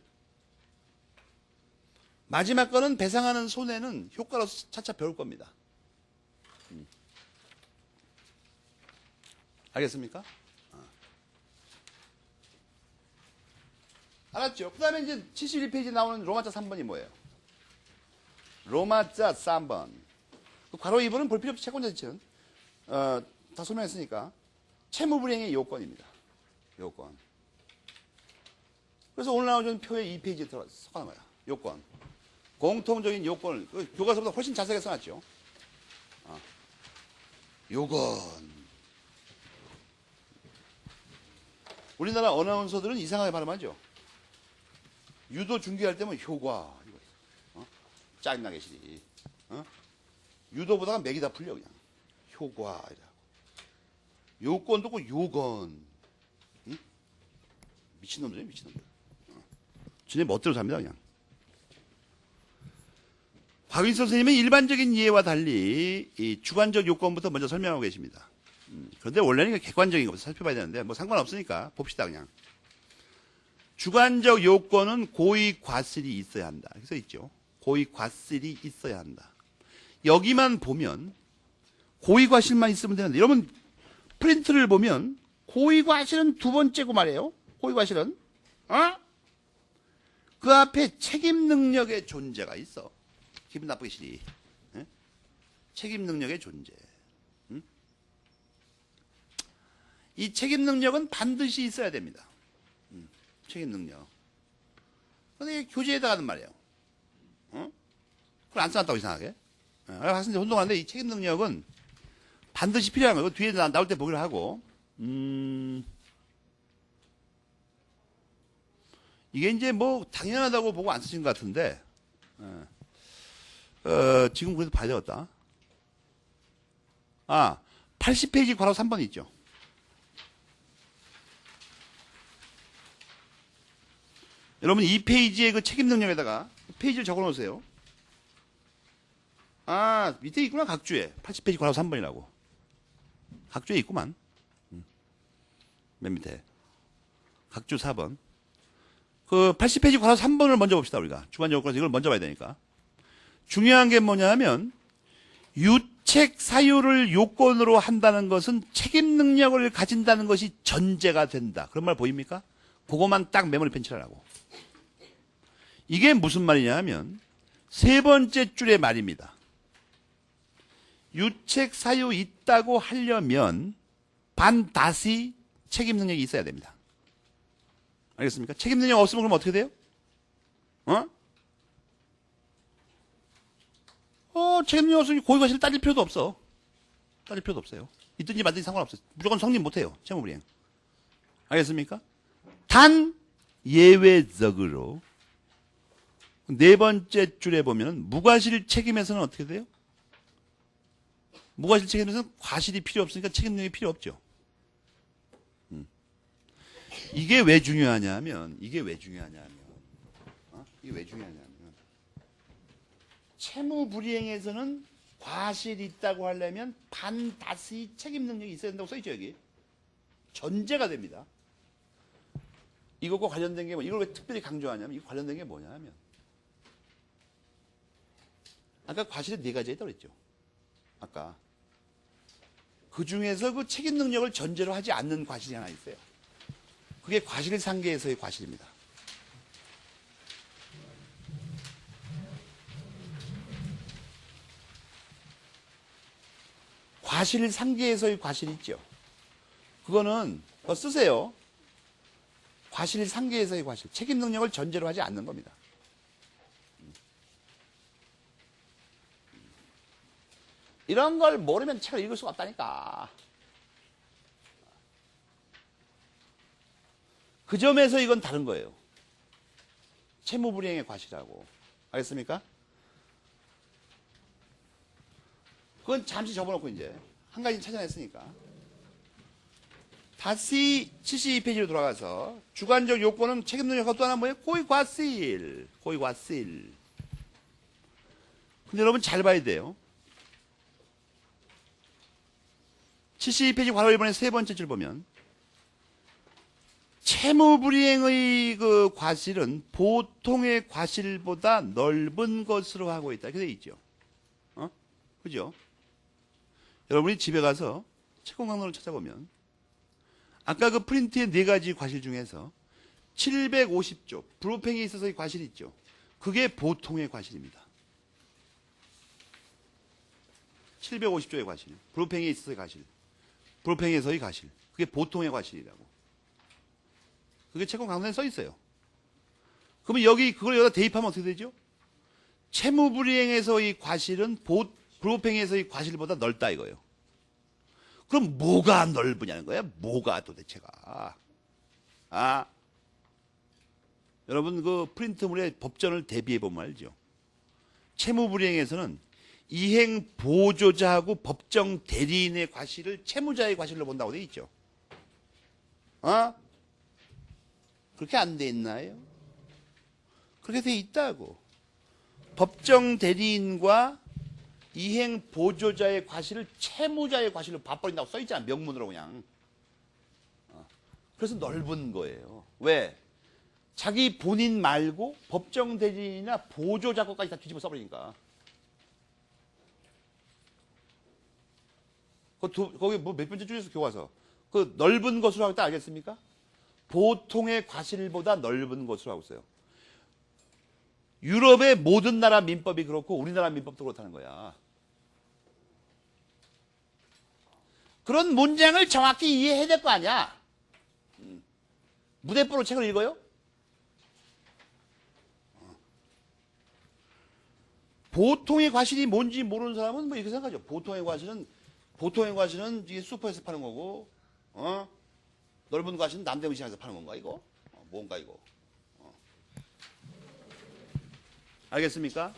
마지막 거는 배상하는 손해는 효과로 차차 배울 겁니다. 알겠습니까? 알았죠? 그 다음에 이제 71페이지에 나오는 로마자 3번이 뭐예요? 로마자 3번. 괄호 2번은 볼 필요 없이 채권자 지체는 다 설명했으니까 채무불이행의 요건입니다. 요건. 그래서 오늘 나오는 표의 2페이지에 들어가는 거야. 요건. 공통적인 요건을 교과서보다 훨씬 자세하게 써놨죠. 요건. 우리나라 어나운서들은 이상하게 발음하죠. 유도 중계할 때면 효과 이거 짜증나게 시리. 유도보다가 맥이 다 풀려 그냥. 효과 이라고. 요건도 고 요건. 응? 미친놈들이에요 미친놈들. 지네 멋대로 삽니다 그냥. 박윤 선생님은 일반적인 이해와 달리 이 주관적 요건부터 먼저 설명하고 계십니다. 그런데 원래는 객관적인 것부터 살펴봐야 되는데 뭐 상관없으니까 봅시다 그냥. 주관적 요건은 고의 과실이 있어야 한다. 그래서 있죠. 고의 과실이 있어야 한다. 여기만 보면 고의 과실만 있으면 되는데 여러분 프린트를 보면 고의 과실은 두 번째고 말이에요. 고의 과실은 그 앞에 책임 능력의 존재가 있어. 기분 나쁘게 시리. 책임 능력의 존재. 이 책임 능력은 반드시 있어야 됩니다. 책임 능력. 근데 이게 교재에다 가는 말이에요. 그걸 안 써놨다고 이상하게. 학생들 혼동하는데 이 책임 능력은 반드시 필요한 거예요. 뒤에 나올 때 보기로 하고. 이게 이제 뭐 당연하다고 보고 안 쓰신 것 같은데, 지금 그래도 봐야 되겠다. 80페이지 괄호 3번 있죠. 여러분 이 페이지의 그 책임 능력에다가 페이지를 적어 놓으세요. 밑에 있구나 각주에 80페이지 괄호 3번이라고. 각주에 있구만. 맨 밑에 각주 4번. 그 80페이지 괄호 3번을 먼저 봅시다 우리가. 주관적 요건에서 이걸 먼저 봐야 되니까. 중요한 게 뭐냐면 유책 사유를 요건으로 한다는 것은 책임 능력을 가진다는 것이 전제가 된다. 그런 말 보입니까? 그것만 딱 메모리 펜치라고. 이게 무슨 말이냐 하면 세 번째 줄의 말입니다. 유책 사유 있다고 하려면 반드시 책임 능력이 있어야 됩니다. 알겠습니까? 책임 능력 없으면 그럼 어떻게 돼요? 책임 능력 없으면 고의 과실 따질 필요도 없어. 따질 필요도 없어요. 있든지 말든지 상관없어요. 무조건 성립 못해요. 채무불이행. 알겠습니까? 단 예외적으로 네 번째 줄에 보면 무과실 책임에서는 어떻게 돼요? 무과실 책임에서는 과실이 필요 없으니까 책임능력이 필요 없죠. 이게 왜 중요하냐면 채무불이행에서는 과실이 있다고 하려면 반드시 책임능력이 있어야 된다고 써있죠 여기. 전제가 됩니다. 이것과 관련된 게 이걸 왜 특별히 강조하냐면 이거 관련된 게 뭐냐면 아까 과실이 네 가지가 있다고 그랬죠. 아까 그 중에서 그 책임 능력을 전제로 하지 않는 과실이 하나 있어요. 그게 과실상계에서의 과실입니다. 과실상계에서의 과실이 있죠. 그거는 쓰세요. 과실상계에서의 과실. 책임 능력을 전제로 하지 않는 겁니다. 이런 걸 모르면 책을 읽을 수가 없다니까. 그 점에서 이건 다른 거예요. 채무불이행의 과실하고. 알겠습니까? 그건 잠시 접어놓고 이제 한 가지 찾아냈으니까. 다시 72페이지로 돌아가서 주관적 요건은 책임 능력 또 하나 뭐예요? 고의 과실. 고의 과실. 근데 여러분 잘 봐야 돼요. 72페이지 괄호 1번의 세 번째 줄 보면 채무불이행의 그 과실은 보통의 과실보다 넓은 것으로 하고 있다. 이렇게 되어 있죠. 그죠? 여러분이 집에 가서 채권 강론을 찾아보면 아까 그 프린트의 네 가지 과실 중에서 750조 불법행위에 있어서의 과실이 있죠. 그게 보통의 과실입니다. 750조의 과실. 불법행위에 있어서의 과실. 불법행위에서의 과실. 그게 보통의 과실이라고. 그게 채권 강론에 써 있어요. 그러면 그걸 여기다 대입하면 어떻게 되죠? 채무불이행에서의 과실은 불법행위에서의 과실보다 넓다 이거예요. 그럼 뭐가 넓으냐는 거야? 뭐가 도대체가? 아, 여러분 그 프린트물의 법전을 대비해 보면 알죠. 채무불이행에서는 이행 보조자하고 법정 대리인의 과실을 채무자의 과실로 본다고 돼 있죠. 그렇게 안 돼 있나요? 그렇게 돼 있다고. 법정 대리인과 이행 보조자의 과실을 채무자의 과실로 봐버린다고 써 있잖아. 명문으로 그냥. 그래서 넓은 거예요. 왜? 자기 본인 말고 법정 대리인이나 보조자 것까지 다 뒤집어 써버리니까. 거기 뭐 몇 번째 줄에서 교과서. 그 넓은 것으로 하고 있다 알겠습니까? 보통의 과실보다 넓은 것으로 하고 있어요. 유럽의 모든 나라 민법이 그렇고 우리나라 민법도 그렇다는 거야. 그런 문장을 정확히 이해해야 될 거 아니야. 무대뽀로 책을 읽어요? 보통의 과실이 뭔지 모르는 사람은 뭐 이렇게 생각하죠. 보통의 과실은 이게 슈퍼에서 파는 거고, 넓은 과실은 남대문 시장에서 파는 건가 이거? 뭔가 이거? 알겠습니까?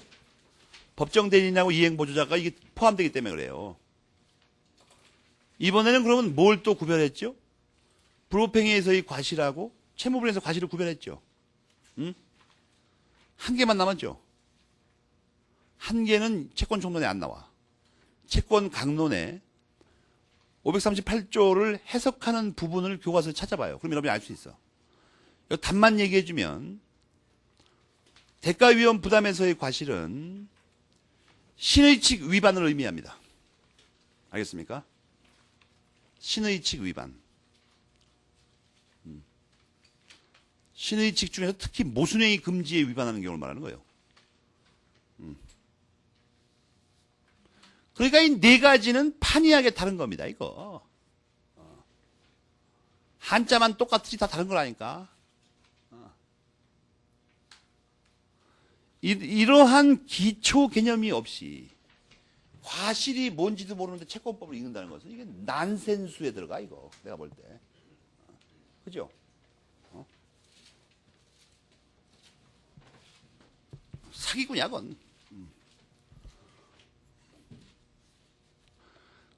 법정 대리인하고 이행 보조자가 이게 포함되기 때문에 그래요. 이번에는 그러면 뭘 또 구별했죠? 불법행위에서의 과실하고 채무불이행에서 과실을 구별했죠. 한 개만 남았죠. 한 개는 채권 총론에 안 나와. 채권 강론에 538조를 해석하는 부분을 교과서를 찾아봐요. 그럼 여러분이 알 수 있어. 답만 얘기해주면 대가위험 부담에서의 과실은 신의칙 위반을 의미합니다. 알겠습니까? 신의칙 위반. 신의칙 중에서 특히 모순행위 금지에 위반하는 경우를 말하는 거예요. 그러니까 이 네 가지는 판이하게 다른 겁니다, 이거. 한자만 똑같이 다 다른 거라니까. 이러한 기초 개념이 없이 과실이 뭔지도 모르는데 채권법을 읽는다는 것은 이게 난센수에 들어가, 이거. 내가 볼 때. 그죠? 사기꾼이야, 그건.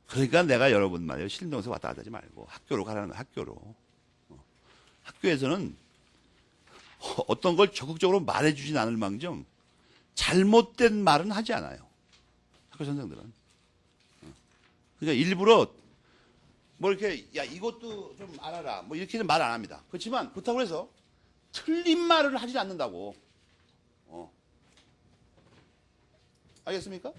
그러니까 내가 여러분 말이에요. 신림동에서 왔다 갔다 하지 말고 학교로 가라는 거야, 학교로. 학교에서는 어떤 걸 적극적으로 말해주진 않을 망정 잘못된 말은 하지 않아요. 학교 선생들은. 그러니까 일부러 뭐 이렇게 야 이것도 좀 알아라 뭐 이렇게는 말 안 합니다. 그렇지만 그렇다고 해서 틀린 말을 하지 않는다고. 알겠습니까?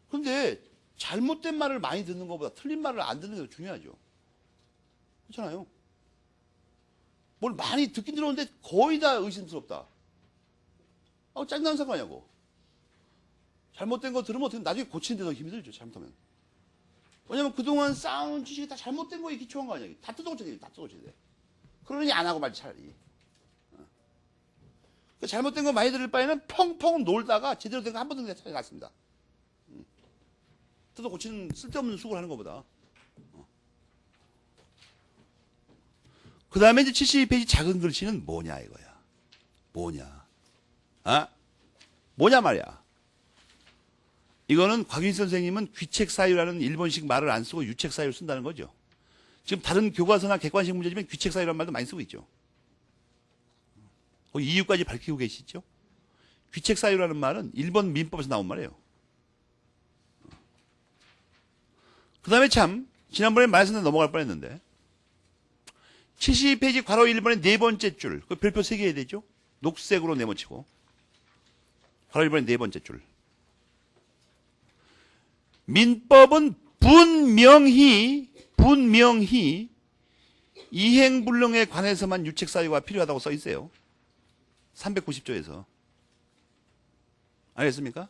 그런데 잘못된 말을 많이 듣는 것보다 틀린 말을 안 듣는 게 더 중요하죠. 그렇잖아요. 뭘 많이 듣긴 들었는데 거의 다 의심스럽다. 짜증나는 상관이냐고. 잘못된 거 들으면 어떻게 나중에 고치는데 더 힘이 들죠. 잘못하면. 왜냐면 그동안 쌓아놓은 지식이 다 잘못된 거에 기초한 거 아니야. 다 뜯어고쳐야 돼. 다 뜯어고쳐야 돼. 그러니 안 하고 말지 차라리. 잘못된 거 많이 들을 바에는 펑펑 놀다가 제대로 된 거 한 번 더 찾아갔습니다. 뜯어 고치는 쓸데없는 수고를 하는 것보다. 그 다음에 이제 72페이지 작은 글씨는 뭐냐 이거야. 뭐냐. 뭐냐 말이야. 이거는 곽윤희 선생님은 귀책사유라는 일본식 말을 안 쓰고 유책사유를 쓴다는 거죠. 지금 다른 교과서나 객관식 문제지만 귀책사유라는 말도 많이 쓰고 있죠. 그 이유까지 밝히고 계시죠. 귀책사유라는 말은 일본 민법에서 나온 말이에요. 그 다음에 참 지난번에 말씀드린 넘어갈 뻔했는데 72페이지 괄호 1번의 네 번째 줄, 그 별표 3개 해야 되죠? 녹색으로 네모치고 괄호 1번의 네 번째 줄. 민법은 분명히 이행불능에 관해서만 유책사유가 필요하다고 써 있어요. 390조에서. 알겠습니까?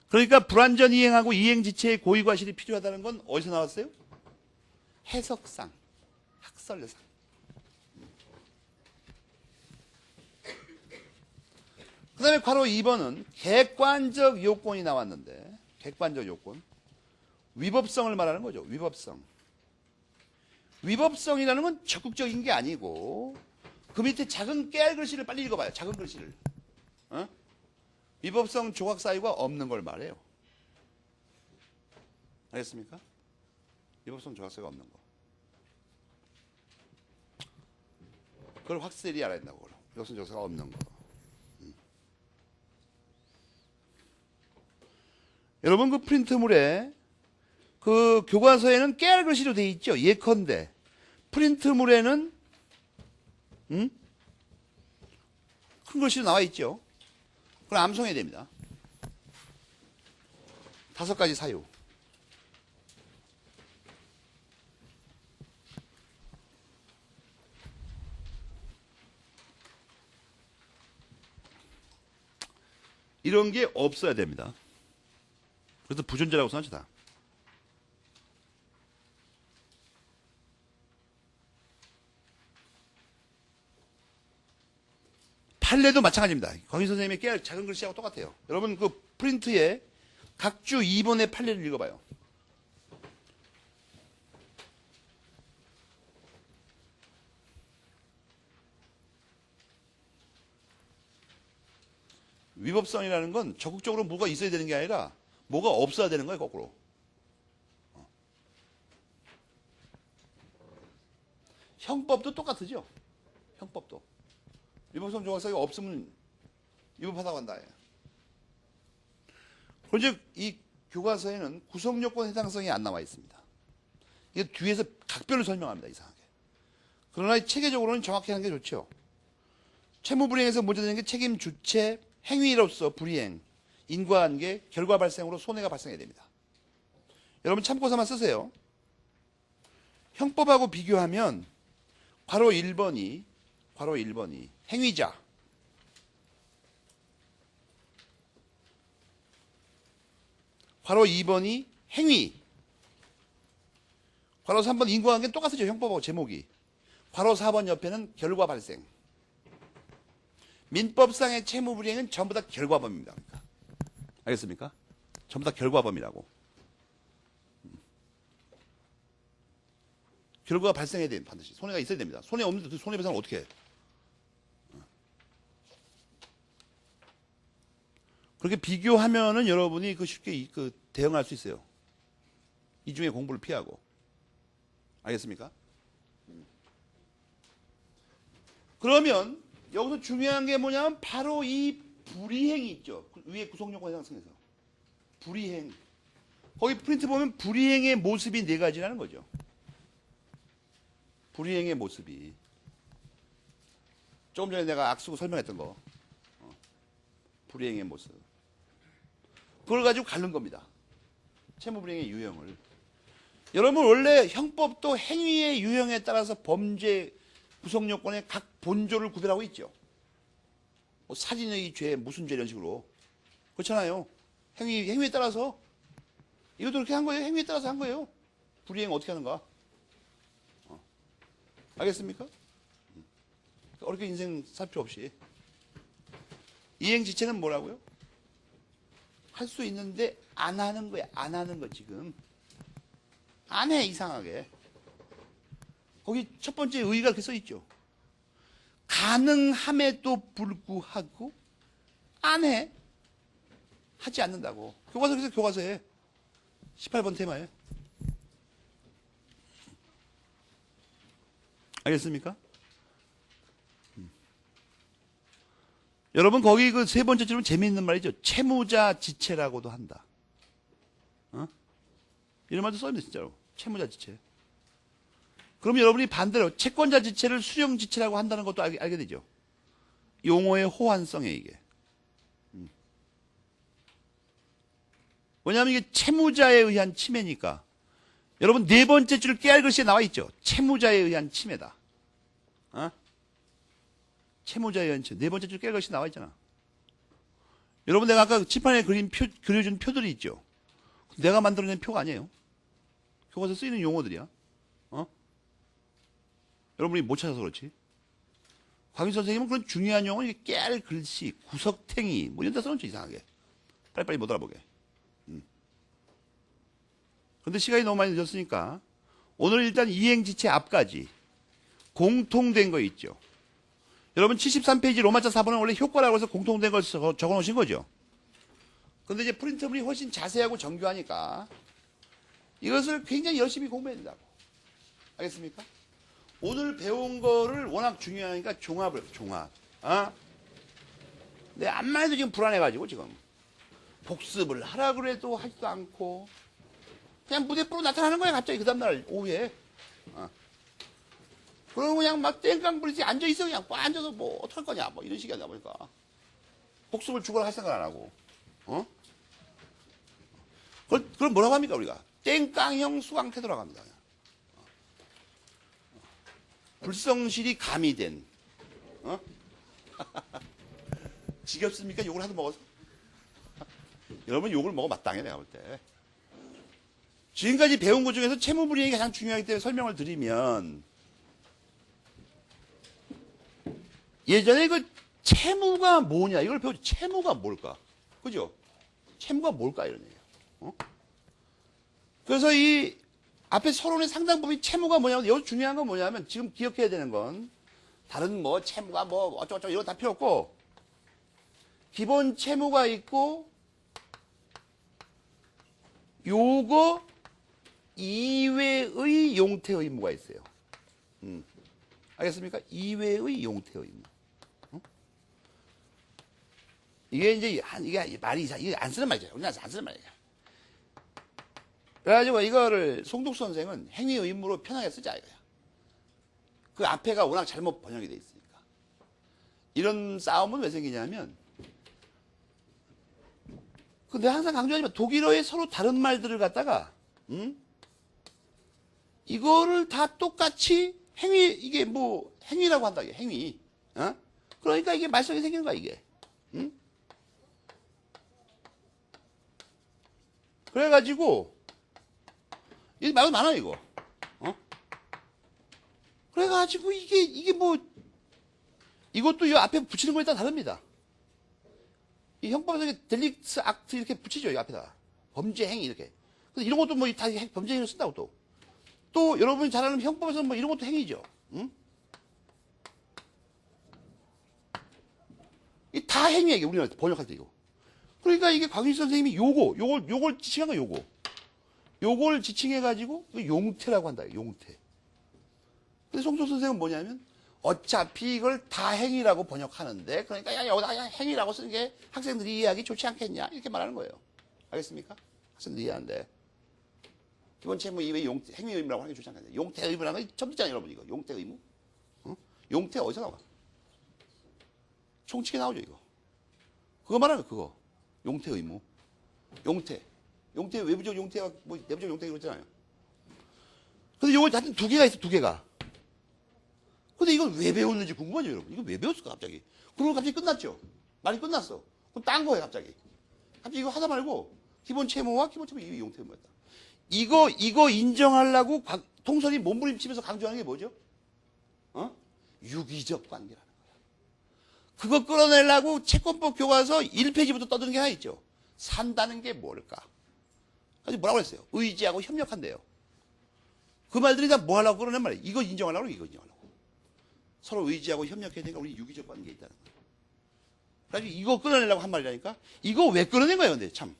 그러니까 불완전 이행하고 이행지체의 고의과실이 필요하다는 건 어디서 나왔어요? 해석상, 학설상. 그 그 다음에 괄호 2번은 객관적 요건이 나왔는데, 객관적 요건. 위법성을 말하는 거죠. 위법성. 위법성이라는 건 적극적인 게 아니고, 그 밑에 작은 깨알 글씨를 빨리 읽어봐요. 작은 글씨를. 어? 위법성 조각 사유가 없는 걸 말해요. 알겠습니까? 위법성 조각 사유가 없는 거. 그걸 확실히 알아야 된다고. 위법성 조각 사유가 없는 거. 여러분 그 프린트물에 그 교과서에는 깨알 글씨로 되어 있죠. 예컨대 프린트물에는 큰 글씨로 나와 있죠. 그럼 암송해야 됩니다. 5가지 사유. 이런 게 없어야 됩니다. 그래서 부존재라고 써놨죠 다. 판례도 마찬가지입니다. 광희 선생님의 깨알 작은 글씨하고 똑같아요. 여러분 그 프린트에 각주 2번의 판례를 읽어봐요. 위법성이라는 건 적극적으로 뭐가 있어야 되는 게 아니라 뭐가 없어야 되는 거예요, 거꾸로. 형법도 똑같으죠? 형법도. 위법성 조각사유가 없으면 위법하다고 한다. 그런데 이 교과서에는 구성요건 해당성이 안 나와 있습니다. 이게 뒤에서 각별로 설명합니다, 이상하게. 그러나 체계적으로는 정확히 하는 게 좋죠. 채무불이행에서 문제되는 게 책임 주체, 행위로서 불이행, 인과관계, 결과 발생으로 손해가 발생해야 됩니다. 여러분 참고서만 쓰세요. 형법하고 비교하면 괄호 1번이 행위자, 괄호 2번이 행위, 괄호 3번 인과관계는 똑같죠. 형법하고 제목이. 괄호 4번 옆에는 결과 발생. 민법상의 채무불이행은 전부 다 결과범입니다. 그러니까. 알겠습니까? 전부 다 결과범이라고. 결과가 발생해야 돼요. 반드시. 손해가 있어야 됩니다. 손해 없는데 손해배상을 어떻게 해? 그렇게 비교하면은 여러분이 그 쉽게 대응할 수 있어요. 이 중에 공부를 피하고. 알겠습니까? 그러면 여기서 중요한 게 뭐냐면 바로 이 불이행이 있죠. 위에 구성요건 해당성에서. 불이행. 거기 프린트 보면 불이행의 모습이 4가지라는 거죠. 불이행의 모습이. 조금 전에 내가 악수고 설명했던 거. 불이행의 모습. 그걸 가지고 가른 겁니다. 채무불이행의 유형을. 여러분 원래 형법도 행위의 유형에 따라서 범죄 구성요건의 각 본조를 구별하고 있죠. 뭐 사진의 죄, 무슨 죄 이런 식으로. 그렇잖아요. 행위에 따라서. 이것도 그렇게 한 거예요. 행위에 따라서 한 거예요. 불이행 어떻게 하는가. 알겠습니까? 어렵게 인생 살 필요 없이. 이행지체는 뭐라고요? 할 수 있는데 안 하는 거야. 안 하는 거 지금. 안 해, 이상하게. 거기 첫 번째 의의가 이렇게 써 있죠. 가능함에도 불구하고 안 해. 하지 않는다고. 교과서에서 교과서에 18번 테마에. 알겠습니까? 여러분 거기 그 세 번째 줄은 재미있는 말이죠. 채무자 지체라고도 한다. 이런 말도 써있는데 진짜로. 채무자 지체. 그럼 여러분이 반대로 채권자 지체를 수령 지체라고 한다는 것도 알게 되죠. 용어의 호환성에 이게. 왜냐하면 이게 채무자에 의한 침해니까. 여러분 네 번째 줄 깨알 글씨에 나와 있죠. 채무자에 의한 침해다. 채무자에 의한 침해. 네 번째 줄 깨알 글씨 나와 있잖아. 여러분 내가 아까 칠판에 그려준 표들이 있죠. 내가 만들어낸 표가 아니에요. 교과서에 쓰이는 용어들이야. 여러분이 못 찾아서 그렇지. 광희 선생님은 그런 중요한 용어, 이게 깨알 글씨, 구석탱이, 뭐 이런 데 써놓죠, 이상하게. 빨리빨리 못 알아보게. 그런데 시간이 너무 많이 늦었으니까, 오늘 일단 이행지체 앞까지 공통된 거 있죠. 여러분 73페이지 로마자 4번은 원래 효과라고 해서 공통된 걸 적어 놓으신 거죠. 그런데 이제 프린터물이 훨씬 자세하고 정교하니까 이것을 굉장히 열심히 공부해야 된다고. 알겠습니까? 오늘 배운 거를 워낙 중요하니까 종합. 근데 암만 해도 지금 불안해가지고 지금 복습을 하라 그래도 하지도 않고 그냥 무대뽀로 나타나는 거야 갑자기 그 다음날 오후에. 그러고 그냥 막 땡깡 부리지 앉아있어 그냥 꽉 앉아서 뭐 어떡할 거냐 뭐 이런 식이 하다 보니까 복습을 죽어라 할 생각 안 하고 그걸 뭐라고 합니까 우리가? 땡깡형 수강 태도라고 합니다. 불성실이 가미된 지겹습니까? 욕을 하도 먹어서? 여러분 욕을 먹어 마땅해 내가 볼 때. 지금까지 배운 것 중에서 채무불이행이 가장 중요하기 때문에 설명을 드리면 예전에 그 채무가 뭐냐 이걸 배우죠. 채무가 뭘까? 그죠? 채무가 뭘까 이런 얘기예요. 그래서 이 앞에 서론의 상당부분이 채무가 뭐냐면 여기서 중요한 건 뭐냐면 지금 기억해야 되는 건 다른 뭐 채무가 뭐 어쩌고저쩌고 이런 거 다 필요 없고 기본 채무가 있고 요거 이외의 용태 의무가 있어요. 알겠습니까? 이외의 용태 의무. 이게 이제 이게 말이 이게 안 쓰는 말이죠. 우리나라 안 쓰는 말이죠. 그래가지고 이거를 송독 선생은 행위 의무로 편하게 쓰자 이거야. 그 앞에가 워낙 잘못 번역이 돼 있으니까. 이런 싸움은 왜 생기냐면 근데 항상 강조하지만 독일어에 서로 다른 말들을 갖다가 이거를 다 똑같이 이게 뭐 행위라고 한다 이게 행위. 그러니까 이게 말썽이 생기는 거야 이게. 그래가지고 이 말도 많아 이거. 그래가지고 이게 뭐 이것도 이 앞에 붙이는 거에 따라 다릅니다. 이 형법에서 델릭트 악트 이렇게 붙이죠 이 앞에다 범죄 행위 이렇게. 근데 이런 것도 뭐 다 범죄 행위로 쓴다고 또 여러분이 잘 아는 형법에서는 뭐 이런 것도 행위죠. 이 다 행위야 이게 우리나라 번역할 때 이거. 그러니까 이게 광희 선생님이 요걸 지칭한 거야 요걸 지칭해가지고 용태라고 한다 용태. 근데 송도 선생은 뭐냐면 어차피 이걸 다 행위라고 번역하는데 그러니까 야 여기다 그냥 행위라고 쓰는 게 학생들이 이해하기 좋지 않겠냐 이렇게 말하는 거예요. 알겠습니까? 학생들이 이해하는데 기본 채무 이외의 행위 의무라고 하는 게 좋지 않겠냐. 용태 의무라는 건 처음 듣잖아요 여러분 이거 용태 의무. 용태 어디서 나와? 총칙에 나오죠 이거. 그거 말하는 거 그거. 용태 의무. 용태 외부적 용태와 뭐 내부적 용태 그렇잖아요. 근데 요거 하여튼 두 개가 있어 두 개가. 근데 이걸 왜 배웠는지 궁금하죠 여러분. 이거 왜 배웠을까 갑자기. 그러고 갑자기 끝났죠. 말이 끝났어. 그럼 딴 거예요 갑자기. 갑자기 이거 하다 말고 기본 채무와 기본 채무 이외 용태 의무였다. 이거 인정하려고 통설이 몸부림치면서 강조하는 게 뭐죠? 유기적 관계라는 거야. 그거 끌어내려고 채권법 교과서 1페이지부터 떠드는 게 하나 있죠. 산다는 게 뭘까? 아주 뭐라고 그랬어요? 의지하고 협력한대요. 그 말들이 다 뭐 하려고 그러는 말이에요. 이거 인정하려고 이거 인정하려고. 서로 의지하고 협력해야 되니까 우리 유기적 관계에 있다는 거예요. 그래가지고 이거 끌어내려고 한 말이라니까? 이거 왜 끌어낸 거예요 근데 참.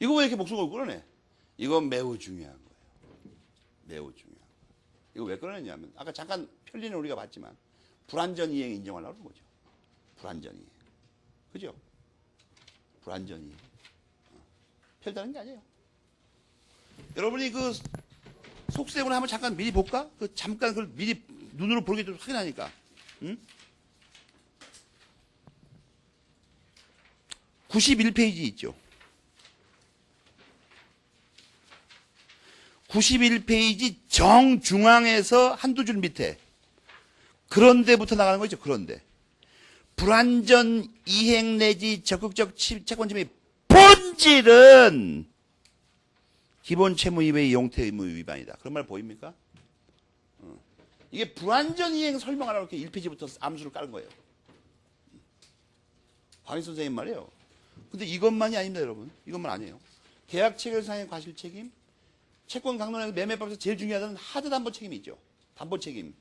이거 왜 이렇게 목숨 걸고 끌어내? 이건 매우 중요한 거예요. 매우 중요한 거예요. 이거 왜 끌어냈냐면 아까 잠깐 편리는 우리가 봤지만 불완전 이행 인정하려고 그런 거죠. 불완전 이행. 그죠? 불완전 이행. 별다른 게 아니에요. 여러분이 그 속셈을 한번 잠깐 미리 볼까? 잠깐 그걸 미리 눈으로 보는 게 좀 확인하니까. 91페이지 있죠. 91페이지 정중앙에서 한두 줄 밑에 그런 데부터 나가는 거 있죠. 그런데 불완전 이행 내지 적극적 채권 침해의 본질은 기본 채무 이외의 용태 의무 위반이다. 그런 말 보입니까? 이게 불완전 이행 설명하라고 이렇게 1페이지부터 암수를 깔은 거예요. 광희 선생님 말이에요. 근데 이것만이 아닙니다, 여러분. 이것만 아니에요. 계약 체결상의 과실 책임, 채권 강론에서 매매법에서 제일 중요하다는 하드 담보 책임이 있죠. 담보 책임.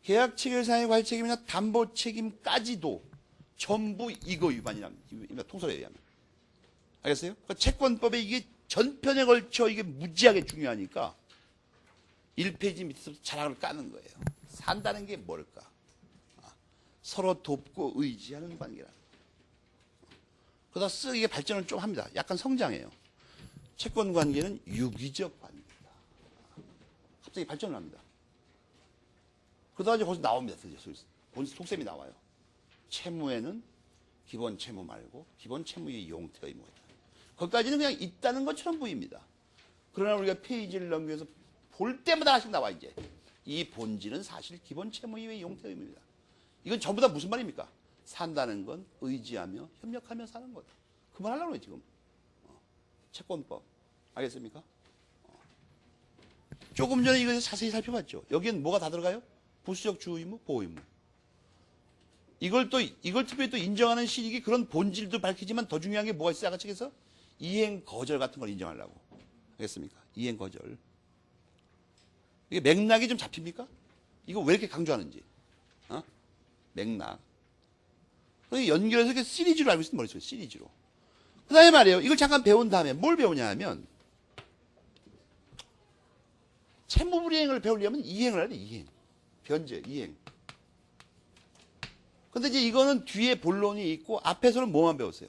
계약 체결상의 과실 책임이나 담보 책임까지도 전부 이거 위반이랍니다. 통설에 의하면. 알겠어요? 그러니까 채권법에 이게 전편에 걸쳐 이게 무지하게 중요하니까 1페이지 밑에서부터 자락을 까는 거예요. 산다는 게 뭘까? 서로 돕고 의지하는 관계라. 그러다 쓱 이게 발전을 좀 합니다. 약간 성장해요. 채권 관계는 유기적 관계다. 갑자기 발전을 합니다. 그러다가 이제 거기서 나옵니다. 속셈이 나와요. 채무에는 기본 채무 말고 기본 채무의 용태 의무가 있다. 거기까지는 그냥 있다는 것처럼 보입니다. 그러나 우리가 페이지를 넘겨서 볼 때마다 하나씩 나와 이제. 이 본질은 사실 기본 채무 이외의 용태 의무입니다. 이건 전부 다 무슨 말입니까? 산다는 건 의지하며 협력하며 사는 거다. 그만하려고 해요 지금. 채권법. 알겠습니까? 조금 전에 이거 자세히 살펴봤죠. 여기엔 뭐가 다 들어가요? 부수적 주의 의무, 보호 의무. 이걸 특별히 또 인정하는 실익이 그런 본질도 밝히지만 더 중요한 게 뭐가 있어요? 아까 책에서 이행 거절 같은 걸 인정하려고. 알겠습니까? 이행 거절. 이게 맥락이 좀 잡힙니까? 이거 왜 이렇게 강조하는지. 맥락. 연결해서 이렇게 시리즈로 알고 있으면 머릿속에 시리즈로. 그 다음에 말이에요. 이걸 잠깐 배운 다음에 뭘 배우냐 하면 채무불이행을 배우려면 이행을 해야 돼. 이행. 변제, 이행. 근데 이제 이거는 뒤에 본론이 있고 앞에서는 뭐만 배웠어요?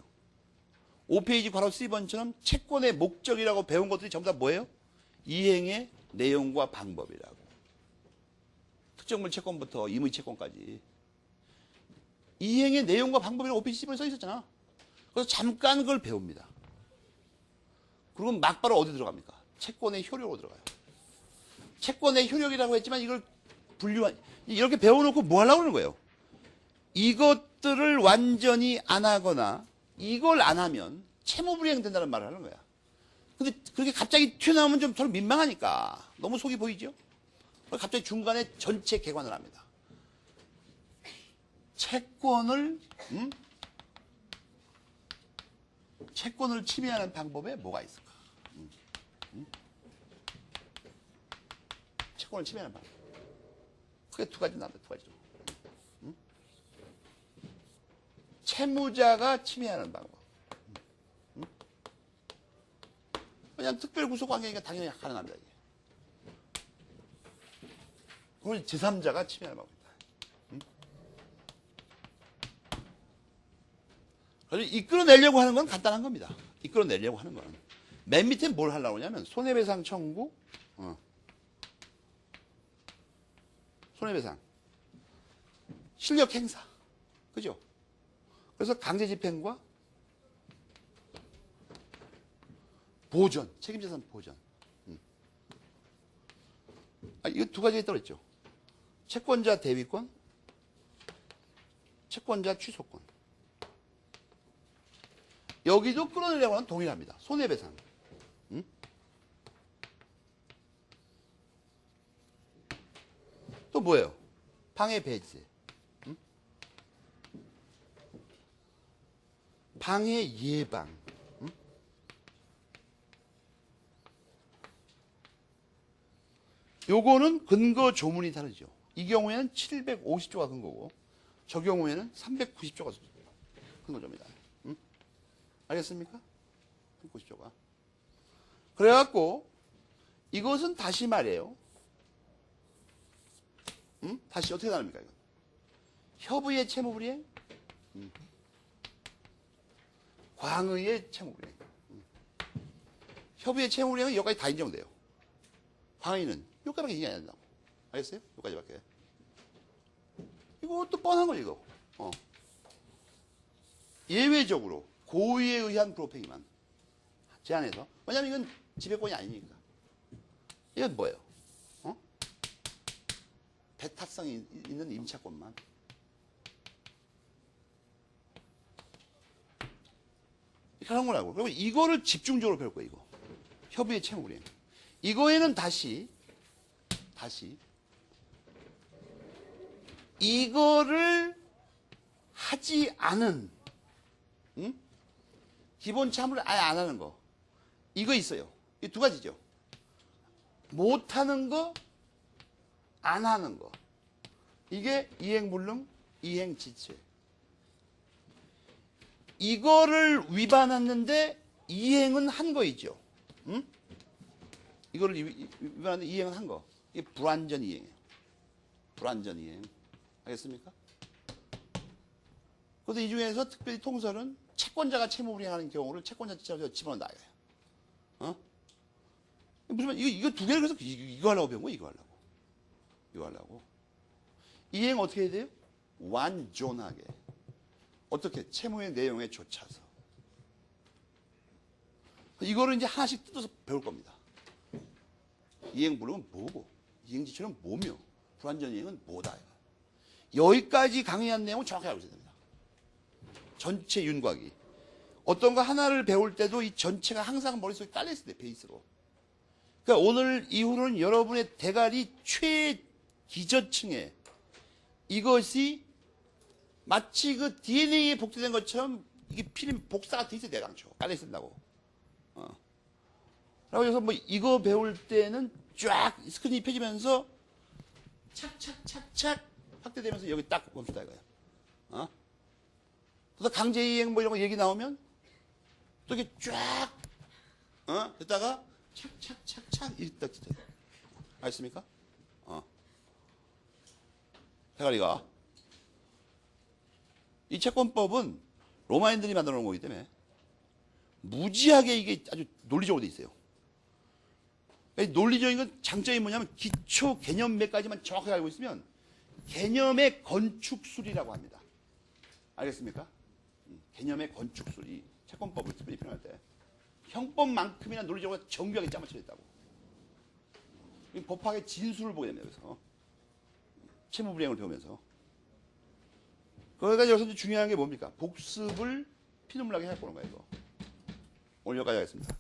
5페이지 괄호 3번처럼 채권의 목적이라고 배운 것들이 전부 다 뭐예요? 이행의 내용과 방법이라고. 특정물 채권부터 임의 채권까지. 이행의 내용과 방법이라고 5페이지 10번에 써 있었잖아. 그래서 잠깐 그걸 배웁니다. 그리고 막바로 어디 들어갑니까? 채권의 효력으로 들어가요. 채권의 효력이라고 했지만 이걸 이렇게 배워놓고 뭐 하려고 그러는 거예요? 이것들을 완전히 안 하거나 이걸 안 하면 채무불이행 된다는 말을 하는 거야. 근데 그렇게 갑자기 튀어나오면 좀 서로 민망하니까 너무 속이 보이죠? 갑자기 중간에 전체 개관을 합니다. 채권을 침해하는 방법에 뭐가 있을까? 채권을 침해하는 방법. 크게 두 가지 나옵니다. 두 가지. 채무자가 침해하는 방법. 왜냐하면 특별구속관계니까 당연히 가능합니다. 그걸 제3자가 침해하는 방법입니다. 그래서 이끌어내려고 하는 건 간단한 겁니다. 이끌어내려고 하는 건. 맨 밑에 뭘 하려고 하냐면 손해배상 청구, 손해배상, 실력 행사. 그죠? 그래서 강제집행과 보전, 책임재산 보전. 이거 두 가지가 떨어졌죠. 채권자 대위권, 채권자 취소권. 여기도 끌어내려고 하는 동일합니다. 손해배상. 또 뭐예요? 방해 배제. 방해 예방. 요거는 근거 조문이 다르죠. 이 경우에는 750조가 근거고 저 경우에는 390조가 근거조입니다. 알겠습니까? 390조가. 그래갖고 이것은 다시 말이에요. 다시 어떻게 나눕니까? 이건? 협의의 채무불이행, 광의의 채무불이행. 협의의 채무불이행은 여기까지 다 인정돼요. 광의는 여기까지밖에 인정이 안 된다고. 알겠어요? 여기까지밖에. 이것도 뻔한 거죠, 이거. 예외적으로 고의에 의한 불법행위만 제한해서. 왜냐면 이건 지배권이 아니니까. 이건 뭐예요? 배타성이 있는 임차권만. 이렇게 하는 거라고. 그리고 이거를 집중적으로 배울 거예요, 이거. 협의의 채무불이행. 이거에는 다시 이거를 하지 않은, 기본 참을 아예 안 하는 거. 이거 있어요. 이 두 가지죠. 못 하는 거, 안 하는 거. 이게 이행불능, 이행지체. 이거를 위반했는데 이행은 한 거이죠. 이거를 위반하는데 이행은 한 거. 이게 불완전 이행이에요. 불완전 이행. 알겠습니까? 그래서 이 중에서 특별히 통설은 채권자가 채무불이행하는 경우를 채권자 지체로 집어넣는다. 무슨 말, 이거 두 개를 그래서 이거 하려고 배운 거야, 이거 하려고. 이거 하려고. 이행 어떻게 해야 돼요? 완전하게. 어떻게? 채무의 내용에 좇아서. 이거를 이제 하나씩 뜯어서 배울 겁니다. 이행불능은 뭐고, 이행지체는 뭐며, 불완전 이행은 뭐다. 여기까지 강의한 내용은 정확하게 알고 있어야 됩니다. 전체 윤곽이. 어떤 거 하나를 배울 때도 이 전체가 항상 머릿속에 깔려있을 때, 베이스로. 그러니까 오늘 이후로는 여러분의 대가리 최기저층에 이것이 마치 그 DNA에 복제된 것처럼 이게 필름 복사가 돼 있어야 돼, 당초. 깔려있다고. 라고 해서 뭐 이거 배울 때는 쫙 스크린이 펴지면서 착착착착 확대되면서 여기 딱 멈추다 이거야. 그래서 강제이행 뭐 이런 거 얘기 나오면 또 이렇게 쫙, 됐다가 착착착착 이렇게 딱 돼. 알겠습니까? 대가리가. 이 채권법은 로마인들이 만들어 놓은 거기 때문에 무지하게 이게 아주 논리적으로 돼 있어요. 논리적인 건 장점이 뭐냐면 기초 개념 몇 가지만 정확하게 알고 있으면 개념의 건축술이라고 합니다. 알겠습니까? 개념의 건축술이 채권법을 특별히 표현할 때 형법만큼이나 논리적으로 정교하게 짜맞춰져 있다고. 법학의 진수를 보게 됩니다. 그래서 채무불이행을 배우면서. 그러니까 여기서 중요한 게 뭡니까? 복습을 피눈물나게 해보는 거예요. 이거. 오늘 여기까지 하겠습니다.